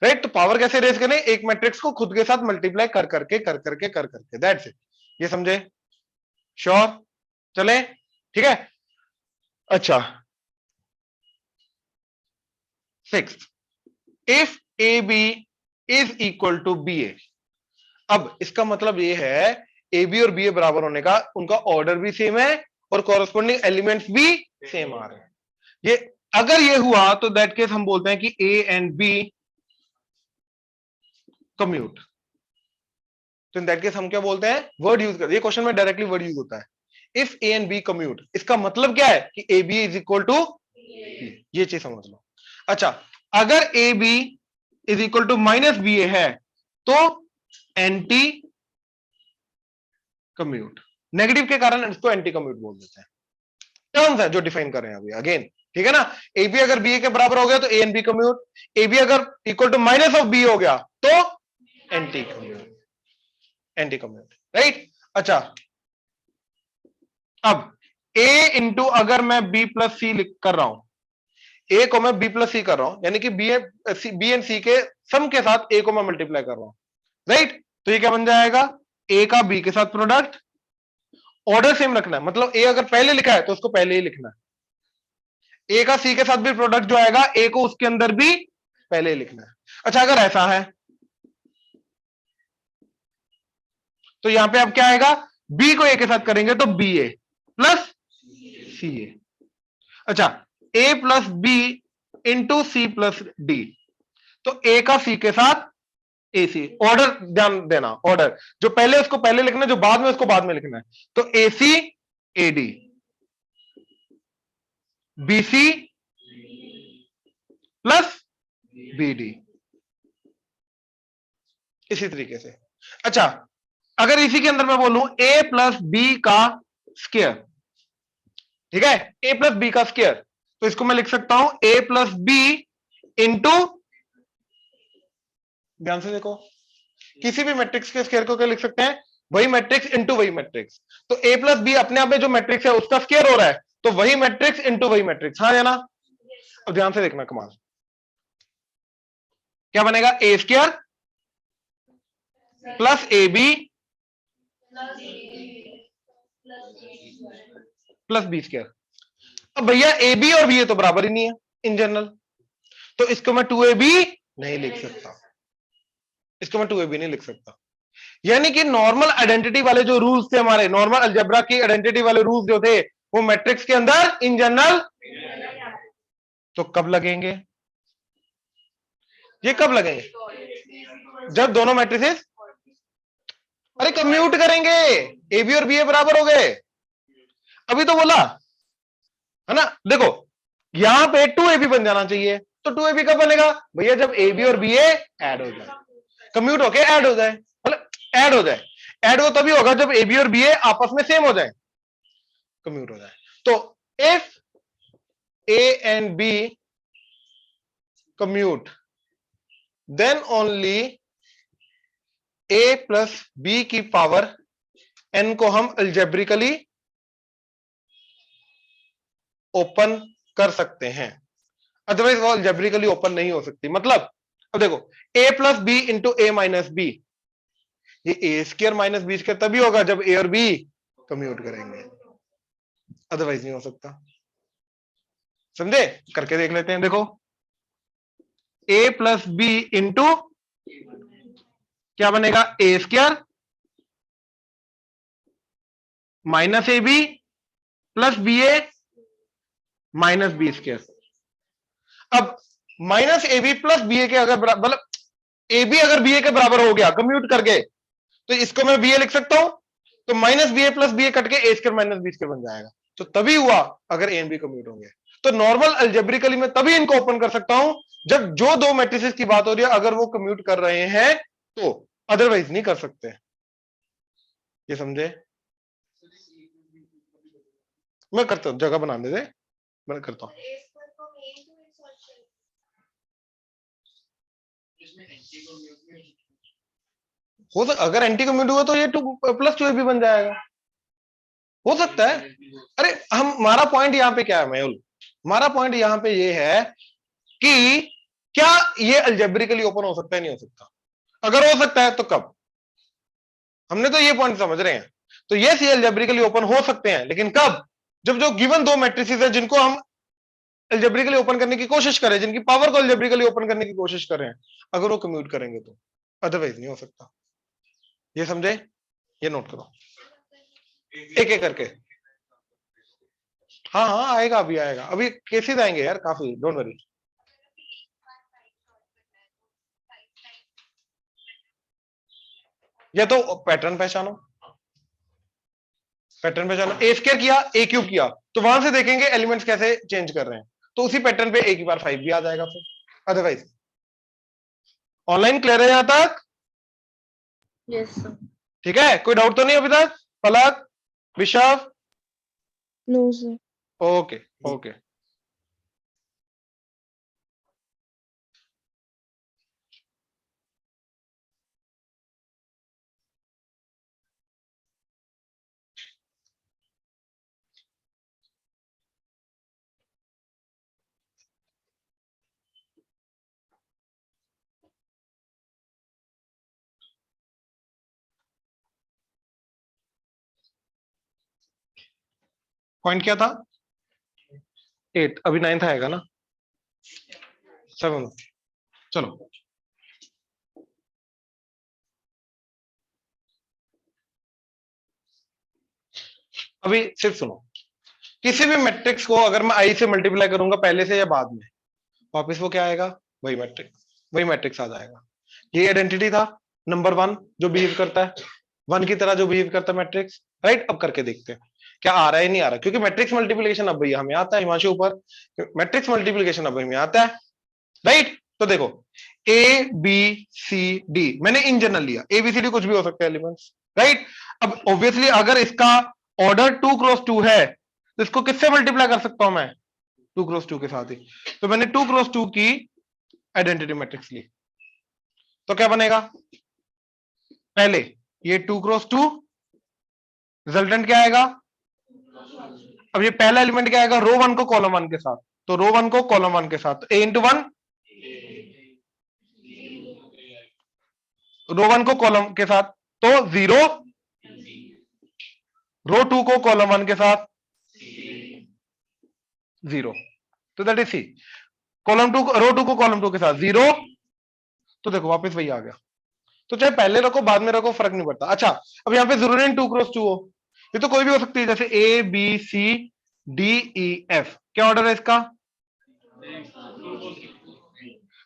राइट, तो पावर कैसे रेज करें, एक मैट्रिक्स को खुद के साथ मल्टीप्लाई कर करके कर करके कर करके, दैट्स इट। ये समझे? श्योर? चले, ठीक है। अच्छा, sixth, if A B is equal to B A, अब इसका मतलब ये है ए बी और बी ए बराबर होने का, उनका ऑर्डर भी सेम है और कॉरेस्पॉन्डिंग एलिमेंट्स भी सेम आ रहे हैं। ये अगर ये हुआ तो दैट केस हम बोलते हैं कि ए एंड बी कम्यूट। तो इन दैट केस हम क्या बोलते हैं, वर्ड यूज करते हैं, ये क्वेश्चन में डायरेक्टली वर्ड यूज होता है, if A and B commute, इसका मतलब क्या है कि A B is equal to, ये चीज समझ लो। अच्छा, अगर A B is equal to minus B A है, तो एंटी कम्यूट, नेगेटिव के कारण इसको एंटी कम्यूट बोल देते हैं। टर्म्स है जो डिफाइन कर रहे हैं अभी अगेन। ठीक है ना, ए बी अगर बी ए के बराबर हो गया तो A and B commute, A B अगर equal to minus of B हो गया तो anti commute, anti commute, right. अच्छा, अब ए इंटू अगर मैं बी प्लस सी कर रहा हूं, ए को मैं बी प्लस सी कर रहा हूं, यानी कि बी एंड सी के सम के साथ ए को मैं मल्टीप्लाई कर रहा हूं, राइट। तो ये क्या बन जाएगा, ए का बी के साथ प्रोडक्ट, ऑर्डर सेम रखना है, मतलब ए अगर पहले लिखा है तो उसको पहले ही लिखना है, ए का सी के साथ भी प्रोडक्ट जो आएगा ए को उसके अंदर भी पहले ही लिखना है। अच्छा, अगर ऐसा है तो यहां पे अब क्या आएगा, बी को ए के साथ करेंगे तो B A plus C A. अच्छा, A plus B into C plus D, तो ए का सी के साथ ए सी, ऑर्डर ध्यान देना, ऑर्डर जो पहले उसको पहले लिखना है, जो बाद में उसको बाद में लिखना है, तो A C A D, B C plus B D, इसी तरीके से। अच्छा, अगर इसी के अंदर मैं बोलूं ए प्लस बी का स्क्वायर, ठीक है, ए प्लस बी का स्क्वायर, तो इसको मैं लिख सकता हूं ए प्लस बी इंटू, ध्यान से देखो, किसी भी मैट्रिक्स के स्क्वायर को क्या लिख सकते हैं, वही मैट्रिक्स इंटू वही मैट्रिक्स, तो ए प्लस बी अपने आप में जो मैट्रिक्स है उसका स्क्वायर हो रहा है, तो वही मैट्रिक्स इंटू वही मैट्रिक्स, हाँ या ना। अब ध्यान से देखना कमाल, क्या बनेगा, A square plus A B plus B square. अब भैया ए बी और बी ए तो बराबर ही नहीं है इन जनरल, तो इसको मैं 2ab नहीं लिख सकता, इसको मैं 2ab नहीं लिख सकता। यानी कि नॉर्मल आइडेंटिटी वाले जो रूल्स थे हमारे, नॉर्मल अलजेब्रा की आइडेंटिटी वाले रूल्स जो थे वो मैट्रिक्स के अंदर इन जनरल तो कब लगेंगे, ये कब लगेंगे जब दोनों मैट्रिसेस अरे कम्यूट करेंगे, ए बी और बी ए बराबर हो गए, अभी तो बोला है ना। देखो यहां पे 2ab बन जाना चाहिए, तो 2ab कब बनेगा भैया जब ए बी और बी ए ऐड हो जाए, कम्यूट होके ऐड हो जाए, मतलब ऐड हो जाए। ऐड हो तभी होगा जब ए बी और बी ए आपस में सेम हो जाए, कम्यूट हो जाए। तो if A and B commute then only A plus B की पावर एन को हम अल्जेब्रिकली ओपन कर सकते हैं, अदरवाइज वो अल्जेब्रिकली ओपन नहीं हो सकती। मतलब अब देखो ए प्लस बी इंटू ए माइनस बी, ये ए स्क्वायर माइनस बी स्क्वायर तभी होगा जब ए और बी कम्यूट करेंगे, अदरवाइज नहीं हो सकता। समझे, करके देख लेते हैं। देखो ए प्लस बी इंटू क्या बनेगा, A square minus A B plus B A minus B square. अब minus A B plus B A के अगर मतलब ए बी अगर बी ए के बराबर हो गया कम्यूट करके, तो इसको मैं बी ए लिख सकता हूं, तो माइनस बी ए प्लस बी ए कट के ए स्क्वायर माइनस बी स्क्वायर बन जाएगा। तो तभी हुआ अगर ए एंड बी कम्यूट होंगे। तो नॉर्मल अल्जेब्रिकली मैं तभी इनको ओपन कर सकता हूं जब जो दो मैट्रिसेस की बात हो रही है अगर वो कम्यूट कर रहे हैं, तो अदरवाइज नहीं कर सकते। ये समझे, मैं करता हूं, जगह बनाने दे, मैं करता हूं। हो सकता अगर एंटी कम्यूट हुआ तो ये 2 प्लस 2 भी बन जाएगा, हो सकता है। अरे हम हमारा पॉइंट यहां पे क्या है मयूल, हमारा पॉइंट यहां पे ये है कि क्या ये अल्जेब्रिकली ओपन हो सकता है, नहीं हो सकता। अगर हो सकता है तो कब, हमने तो ये पॉइंट समझ रहे हैं। तो यस ये अल्जेब्रिकली ओपन हो सकते हैं, लेकिन कब, जब जो गिवन दो मैट्रिसेस है जिनको हम अल्जेब्रिकली ओपन करने की कोशिश करें, जिनकी पावर को अल्जेब्रिकली ओपन करने की कोशिश करें, अगर वो कम्यूट करेंगे तो, अदरवाइज नहीं हो सकता। ये समझे, ये नोट करो एक एक करके। हाँ हाँ आएगा, अभी आएगा, अभी केसेस आएंगे यार काफी, डोंट वरी। या तो पैटर्न पहचानो, पैटर्न पहचानो, ए स्क्वायर किया ए क्यूब किया, तो वहां से देखेंगे एलिमेंट्स कैसे चेंज कर रहे हैं, तो उसी पैटर्न पे ए की बार 5 भी आ जाएगा फिर, अदरवाइज। ऑनलाइन क्लियर है यहां तक? Yes, sir. ठीक है, कोई डाउट तो नहीं अभी तक? पलक, विशव? No, sir. Okay okay. Point क्या था? 8, अभी 9th आएगा ना, 7। चलो अभी सिर्फ सुनो, किसी भी मैट्रिक्स को अगर मैं आई से मल्टीप्लाई करूंगा पहले से या बाद में, वापस वो क्या आएगा, वही मैट्रिक्स, वही मैट्रिक्स आ जाएगा। ये आइडेंटिटी था नंबर 1 जो बिहेव करता है 1 की तरह, जो बिहेव करता है मैट्रिक्स, राइट। अब करके देखते हैं क्या आ रहा है नहीं आ रहा, क्योंकि मैट्रिक्स मल्टीप्लिकेशन अब भैया हमें आता है, हिमांशु ऊपर, मैट्रिक्स मल्टीप्लिकेशन अब हमें आता है, राइट। तो देखो ए बी सी डी मैंने इन जनरल लिया, ए बी सी डी कुछ भी हो सकता है एलिमेंट्स, राइट। अब ऑब्वियसली अगर इसका ऑर्डर 2 क्रॉस 2 है तो इसको किससे मल्टीप्लाई कर सकता हूं मैं, 2 क्रॉस 2 के साथ ही। तो मैंने 2 क्रॉस 2 की आइडेंटिटी मैट्रिक्स ली, तो क्या बनेगा, पहले ये 2 क्रॉस 2, रिजल्टेंट क्या आएगा, अब ये पहला एलिमेंट क्या आएगा, रो 1 को कॉलम 1 के साथ, तो रो 1 को कॉलम 1 के साथ, ए इंटू 1, रो 1 को कॉलम के साथ, तो 0 रो 2 को कॉलम 1 के साथ 0, तो दैट इज सी। कॉलम 2 रो 2 को कॉलम 2 के साथ 0, तो देखो वापस वही आ गया। तो चाहे पहले रखो बाद में रखो फर्क नहीं पड़ता। अच्छा, अब यहां पे जरूरी नहीं 2 क्रॉस 2 हो, ये तो कोई भी हो सकती है, जैसे A B C D E F. क्या ऑर्डर है इसका?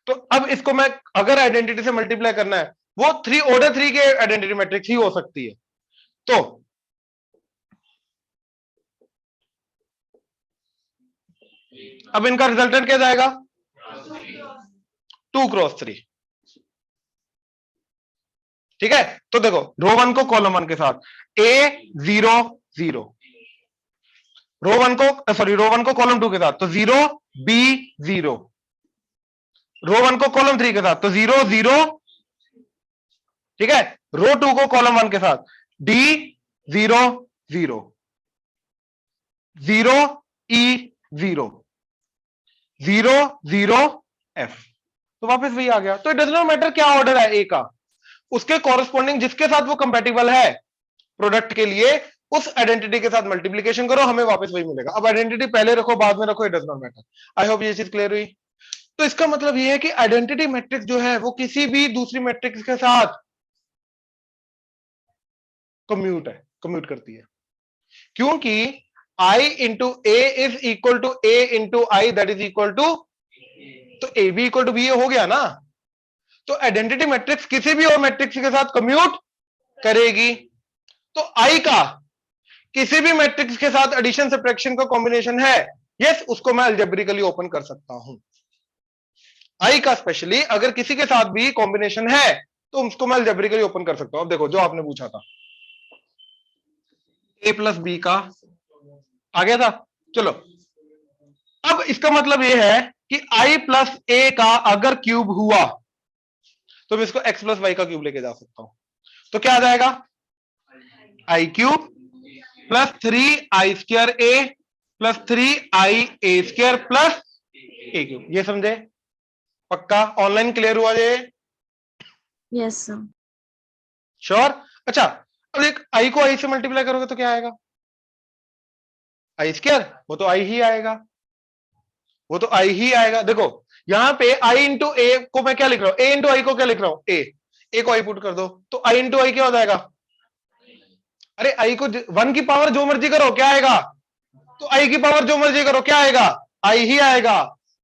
तो अब इसको मैं अगर आइडेंटिटी से मल्टीप्लाई करना है, वो 3 ऑर्डर 3 के आइडेंटिटी मैट्रिक्स ही हो सकती है। तो अब इनका रिजल्टेंट क्या जाएगा? 2 क्रॉस 3। ठीक है, तो देखो रो 1 को कॉलम 1 के साथ ए 0 0, रो 1 को सॉरी रो 1 को कॉलम 2 के साथ तो 0 बी 0, रो 1 को कॉलम 3 के साथ तो 0 0। ठीक है, रो 2 को कॉलम 1 के साथ डी 0 0 0 ई 0 0 0 एफ। तो वापस वही आ गया। तो इट डज नॉट मैटर क्या ऑर्डर है ए का, उसके कॉरेस्पॉन्डिंग जिसके साथ वो कंपैटिबल है प्रोडक्ट के लिए, उस आइडेंटिटी के साथ मल्टीप्लीकेशन करो, हमें वापस वही मिलेगा। अब आइडेंटिटी पहले रखो बाद में रखो, it does not matter. I hope ये चीज क्लियर हुई। तो इसका मतलब ये है कि आइडेंटिटी मैट्रिक्स जो है वो किसी भी दूसरी मैट्रिक्स के साथ कम्यूट करती है, क्योंकि I into A is equal to A into I, that is equal to, तो A B equal to B हो गया ना। तो आइडेंटिटी मैट्रिक्स किसी भी और मैट्रिक्स के साथ कम्यूट करेगी। तो आई का किसी भी मैट्रिक्स के साथ एडिशन सब्ट्रैक्शन का कॉम्बिनेशन है, यस, उसको मैं अलजेब्रिकली ओपन कर सकता हूं। आई का स्पेशली अगर किसी के साथ भी कॉम्बिनेशन है तो उसको मैं अलजेब्रिकली ओपन कर सकता हूं। अब देखो जो आपने पूछा था ए प्लस बी का आ गया था, चलो अब इसका मतलब यह है कि आई प्लस ए का अगर क्यूब हुआ तो मैं इसको एक्स प्लस वाई का क्यूब लेके जा सकता हूं। तो क्या आ जाएगा? आई क्यूब प्लस 3i² ए प्लस 3ia² प्लस ए क्यूब। ये समझे? पक्का? ऑनलाइन क्लियर हुआ ये? Yes, sir. श्योर? अच्छा, अब एक आई को आई से मल्टीप्लाई करोगे तो क्या आएगा? i², वो तो आई ही आएगा, वो तो आई ही आएगा। देखो यहां पे आई इंटू ए को मैं क्या लिख रहा हूं, ए इंटू आई को क्या लिख रहा हूं, ए को आई पुट कर दो तो आई इंटू आई क्या हो जाएगा? अरे आई को 1 की पावर जो मर्जी करो क्या आएगा? तो आई की पावर जो मर्जी करो क्या आएगा? आई ही आएगा।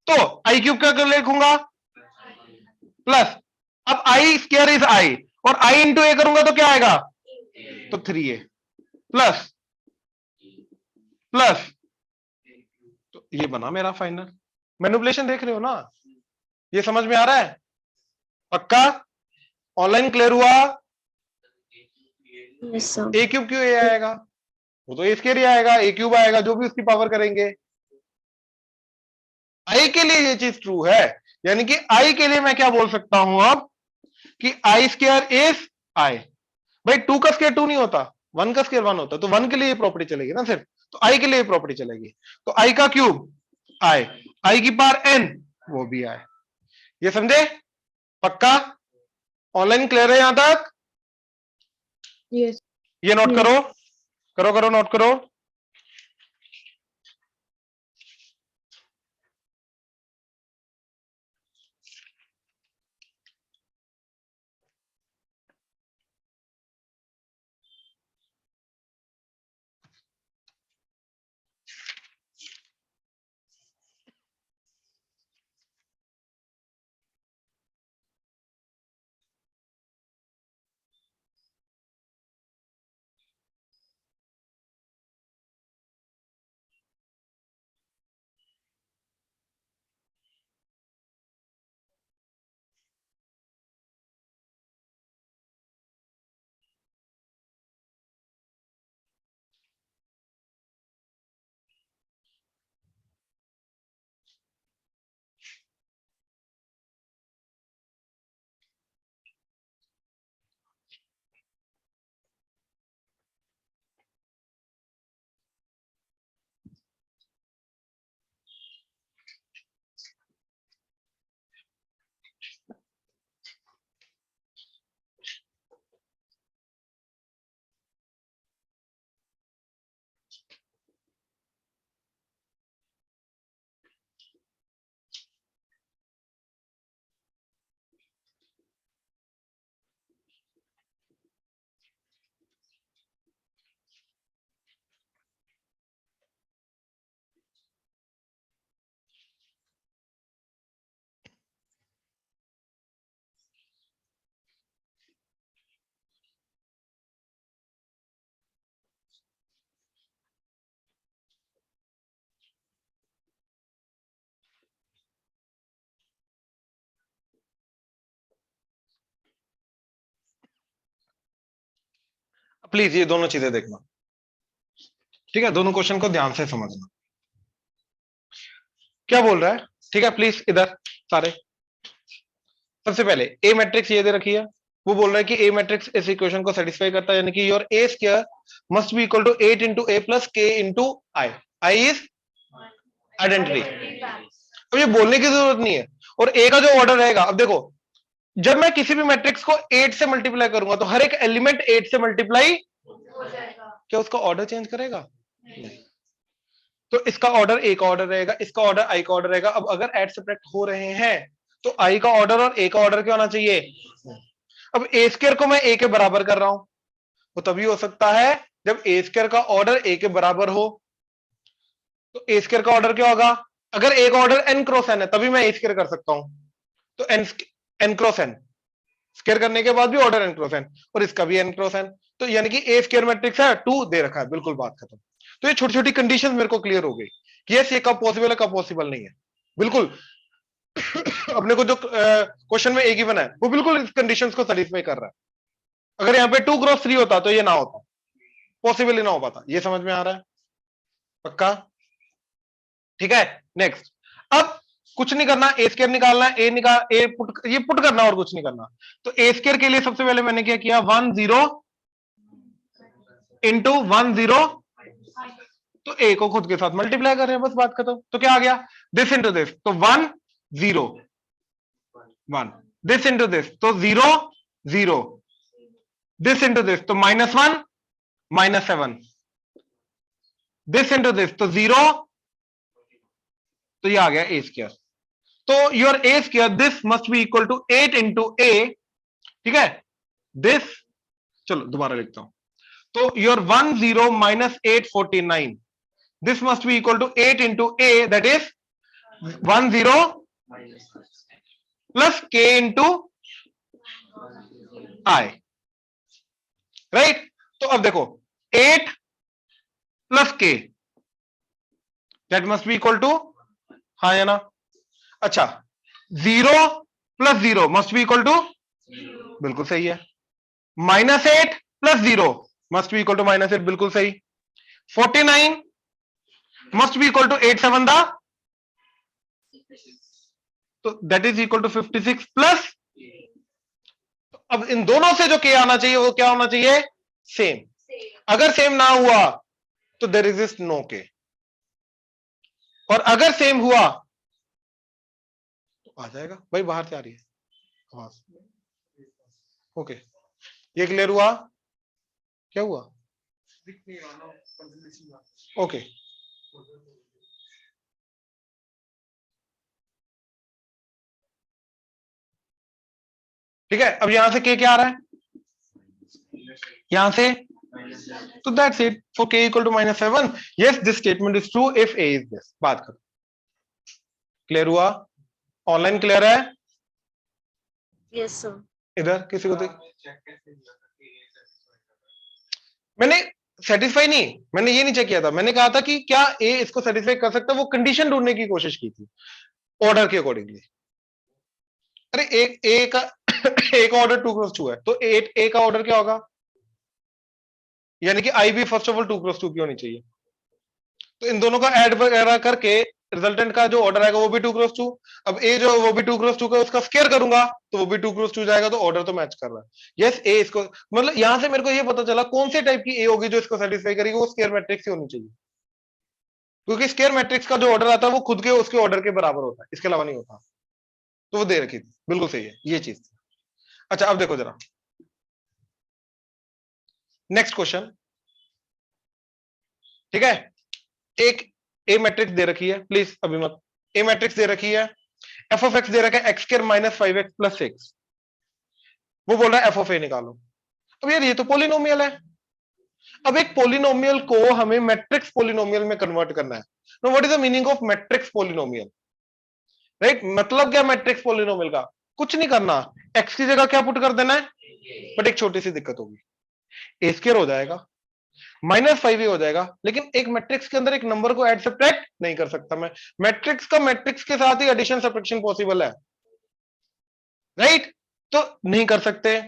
तो आई क्यूब क्या कर लिखूंगा? प्लस, अब आई स्क्वायर इज आई, और आई इंटू ए करूंगा तो क्या आएगा? तो 3a प्लस प्लस, तो ये बना मेरा फाइनल। मैनिपुलेशन देख रहे हो ना? ये समझ में आ रहा है? पक्का? ऑनलाइन क्लियर हुआ? Yes, sir. ए क्यूब क्यों ए आएगा? वो तो ए स्क्वायर ही आएगा, ए क्यूब आएगा, जो भी उसकी पावर करेंगे। आई के लिए ये चीज ट्रू है, यानी कि आई के लिए मैं क्या बोल सकता हूं अब कि आई स्क्वायर इज आई। भाई 2 का स्क्वायर 2 नहीं होता, 1 का स्क्वायर 1 होता, तो 1 के लिए ये प्रॉपर्टी चलेगी ना सिर्फ, तो आई के लिए प्रॉपर्टी चलेगी। तो आई का क्यूब आई, आई की पावर n वो भी आई। ये समझे? पक्का? ऑनलाइन क्लियर है यहां तक? Yes. ये नोट Yes. करो, करो करो नोट करो। प्लीज ये दोनों चीजें देखना, ठीक है, दोनों क्वेश्चन को ध्यान से समझना। क्या बोल रहा है, ठीक है, प्लीज इधर सारे। सबसे पहले ए मैट्रिक्स ये दे रखी है, वो बोल रहा है कि ए मैट्रिक्स इस इक्वेशन को सेटिस्फाई करता है, यानी कि your A square must be equal to 8 into A plus K into I, I is identity. अब ये बोलने की जरूरत नहीं है। और ए का जो ऑर्डर रहेगा, अब देखो, जब मैं किसी भी मैट्रिक्स को 8 से मल्टीप्लाई करूंगा तो हर एक एलिमेंट 8 से मल्टीप्लाई हो जाएगा, क्या उसका ऑर्डर चेंज करेगा? नहीं। तो इसका ऑर्डर ए का ऑर्डर रहेगा, इसका ऑर्डर आई का ऑर्डर रहेगा। अब अगर एड सब्ट्रैक्ट हो रहे हैं तो आई का ऑर्डर और ए का ऑर्डर क्या होना चाहिए? अब ए स्क्वायर को मैं ए के बराबर कर रहा हूं, वो तभी हो सकता है जब ए स्क्वायर का ऑर्डर ए के बराबर हो। तो ए स्क्वायर का ऑर्डर क्या होगा? अगर ए का ऑर्डर एन क्रॉस एन है तभी मैं ए स्क्वायर कर सकता हूं। तो एन क्रॉस एन स्क्वायर करने के बाद भी ऑर्डर एन क्रॉस एन, और इसका भी एन क्रॉस एन। तो यानी कि ए स्क्वायर मैट्रिक्स है 2 दे रखा है, बिल्कुल बात खत्म। तो ये छोटी छोटी कंडीशन मेरे को क्लियर हो गई कि यस ये कब पॉसिबल है, कब पॉसिबल नहीं है। बिल्कुल अपने को जो क्वेश्चन में एक ही बना है वो बिल्कुल इस कंडीशंस को सेटिस्फाई कर रहा है। अगर यहाँ पे 2 क्रॉस 3 होता तो ये ना होता, पॉसिबल ही ना हो पाता। ये समझ में आ रहा है? पक्का? ठीक है, नेक्स्ट। अब कुछ नहीं करना, ए स्क्वायर निकालना है, ए पुट, ये पुट करना और कुछ नहीं करना। तो ए स्क्वायर के लिए सबसे पहले मैंने क्या किया, 1 0 इंटू 1 0, तो ए को खुद के साथ मल्टीप्लाई कर रहे हैं, बस बात खत्म। तो क्या आ गया, दिस इंटू दिस, तो 1 0 1, दिस इंटू दिस तो 0 0, दिस इंटू दिस तो -1 -7, दिस इंटू दिस तो 0, तो ये आ गया ए स्क्वायर। तो your A square this must be equal to 8 into A, ठीक है, दिस, चलो दोबारा लिखता हूं। तो your 1 0 -8 49, this must be equal to 8 into A, that is 1 0 plus K into I, right. तो अब देखो 8 plus K, that must be equal to, हाँ या ना? अच्छा, 0 plus 0 must be equal to, बिल्कुल सही है। -8 plus 0 must be equal to -8, बिल्कुल सही। 49 मस्ट बी इक्वल टू 8 7 दा, तो that is equal to 56 plus, अब इन दोनों से जो के आना चाहिए वो क्या होना चाहिए? सेम। अगर सेम ना हुआ तो देयर एग्जिस्ट नो के, और अगर सेम हुआ तो आ जाएगा। भाई बाहर से आ रही है आवाज, ओके, ये क्लियर हुआ? क्या हुआ? ओके, ठीक है। अब यहां से के क्या आ रहा है, यहां से, तो that's it for k equal to -7। Yes this statement is true if a is this. बात करो, क्लियर हुआ? ऑनलाइन क्लियर है? Yes, sir. इधर किसी को मैंने सेटिस्फाई नहीं, मैंने ये नहीं चेक किया था, मैंने कहा था कि क्या ए इसको सेटिस्फाई कर सकता है, वो कंडीशन ढूंढने की कोशिश की थी ऑर्डर के अकॉर्डिंगली। अरे एक ए का ए का ऑर्डर 2 क्रॉस 2 है, तो ए का ऑर्डर क्या होगा? यानी कि आई भी फर्स्ट ऑफ ऑल 2 क्रॉस 2 की होनी चाहिए। तो इन दोनों का ऐड वगैरह करके रिजल्टेंट का जो ऑर्डर आएगा वो भी 2 क्रॉस 2। अब ए जो वो भी 2 क्रॉस 2 का, उसका स्क्वायर करूंगा तो वो भी 2 क्रॉस 2 जाएगा, तो ऑर्डर तो मैच कर रहा है। यस ए इसको, मतलब यहां से मेरे को ये पता चला कौन से टाइप की ए होगी जो इसको सेटिस्फाई करेगी, वो स्क्वायर मैट्रिक्स ही होनी चाहिए, क्योंकि स्क्वायर मैट्रिक्स का जो ऑर्डर आता है वो खुद के उसके ऑर्डर के बराबर होता है, इसके अलावा नहीं होता। तो वो दे रखी थी, बिल्कुल सही है ये चीज। अच्छा अब देखो जरा नेक्स्ट क्वेश्चन, ठीक है। एक ए मैट्रिक्स दे रखी है, प्लीज अभी मत, ए मैट्रिक्स दे रखी है, एफ ऑफ एक्स दे रखा है एक्स स्क्वायर -5x + 6, वो बोल रहा है एफ ऑफ ए निकालो। अब यार ये तो पोलिनोमियल है। अब एक पोलिनोमियल को हमें मैट्रिक्स पोलिनोमियल में कन्वर्ट करना है। Know what is the meaning of matrix polynomial, right? मतलब क्या मैट्रिक्स पोलिनोमियल का? कुछ नहीं करना, एक्स की जगह क्या पुट कर देना है, बट एक छोटी सी दिक्कत होगी, ए स्क्वायर हो जाएगा, -5a हो जाएगा, लेकिन एक मैट्रिक्स के अंदर एक नंबर को ऐड सब्ट्रैक्ट नहीं कर सकता मैं। मैट्रिक्स का मैट्रिक्स के साथ ही एडिशन सब्ट्रैक्शन पॉसिबल है, राइट? तो नहीं कर सकते,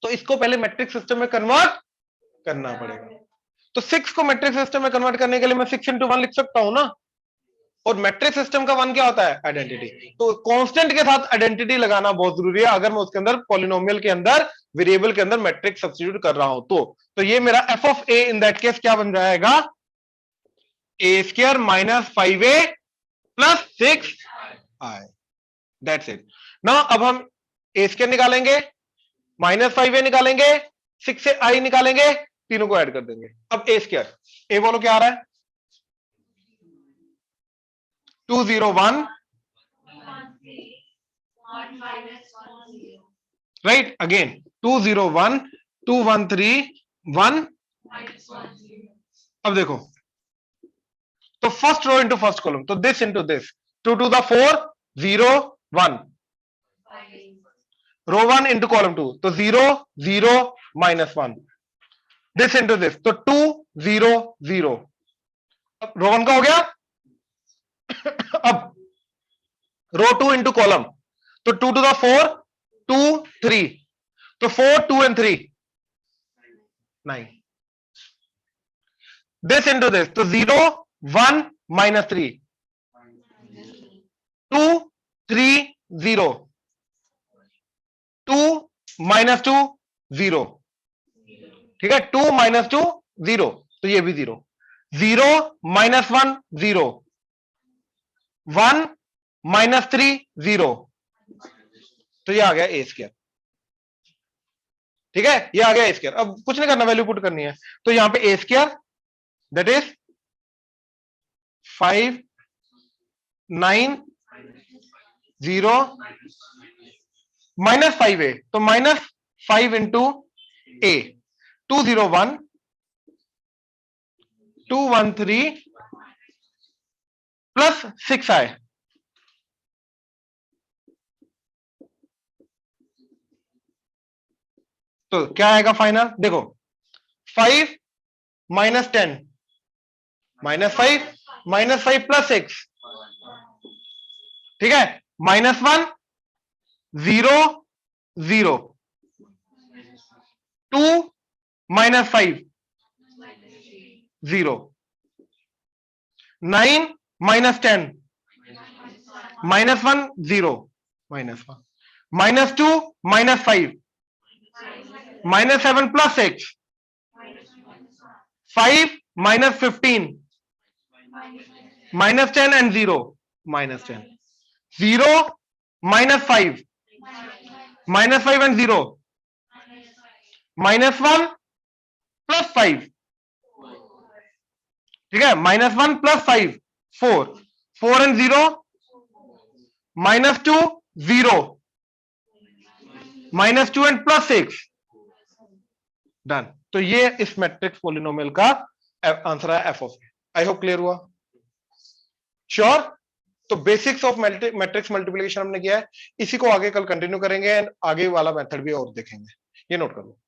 तो इसको पहले मैट्रिक्स सिस्टम में कन्वर्ट करना पड़ेगा। तो 6 को मैट्रिक्स सिस्टम में कन्वर्ट करने के लिए मैं 6 into 1 लिख सकता हूं ना, और मैट्रिक्स सिस्टम का 1 क्या होता है? आइडेंटिटी। तो कांस्टेंट के साथ आइडेंटिटी लगाना बहुत जरूरी है अगर मैं उसके अंदर पॉलिनोमियल के अंदर वेरिएबल के अंदर मैट्रिक्स सब्स्टिट्यूट कर रहा हूं। तो ये मेरा F of A in that case क्या बन जाएगा? A square minus 5a plus 6i। That's it. Now अब हम ए स्क्वायर निकालेंगे, माइनस 5a निकालेंगे, 6 से i निकालेंगे, तीनों को ऐड कर देंगे। अब ए स्क्वायर, ए बोलो क्या आ रहा है? 201 राइट, अगेन 201 213 1। अब देखो, तो first row into first column, तो this into this, 2 to the 4 0 1, row 1 into column 2, तो 0 0 माइनस 1, दिस इंटू दिस, तो 2 0 0। रो 1 का हो गया। अब रो 2 इंटू कॉलम, तो 2 to the 4 2 3, तो 4 2 and 3 9, दिस इंटू दिस, तो 0 1 माइनस 3, 2 3 0, 2 माइनस 2 0, ठीक है, 2 माइनस 2 0, तो ये भी 0, 0 माइनस 1 0, 1 माइनस 3 0, तो ये आ गया ए स्क्वायर। ठीक है, ये आ गया ए स्क्वायर। अब कुछ नहीं करना, वैल्यू पुट करनी है। तो यहां पे A square that is 5 9 0 minus 5a, तो माइनस 5 इंटू ए, 201 213 प्लस 6i, तो क्या आएगा फाइनल? देखो 5 माइनस 10 माइनस 5 माइनस 5 प्लस 6, ठीक है, minus 1 0 0, 2 minus 5 0, 9 minus 10 minus 1 0 minus 1, minus 2 minus 5 minus 7 plus 6, 5 minus 15 minus 10 and 0 minus 10, 0 minus 5 minus 5 and 0 minus 1 plus 5, ठीक है, minus 1 plus 5 4, 4 and 0 minus 2 0 minus 2 and plus 6, done. तो ये इस matrix polynomial का answer है F of A. I hope clear हुआ? Sure? तो basics of matrix multiplication हमने किया है, इसी को आगे कल कंटिन्यू करेंगे एंड आगे वाला मेथड भी और देखेंगे। ये नोट कर लो।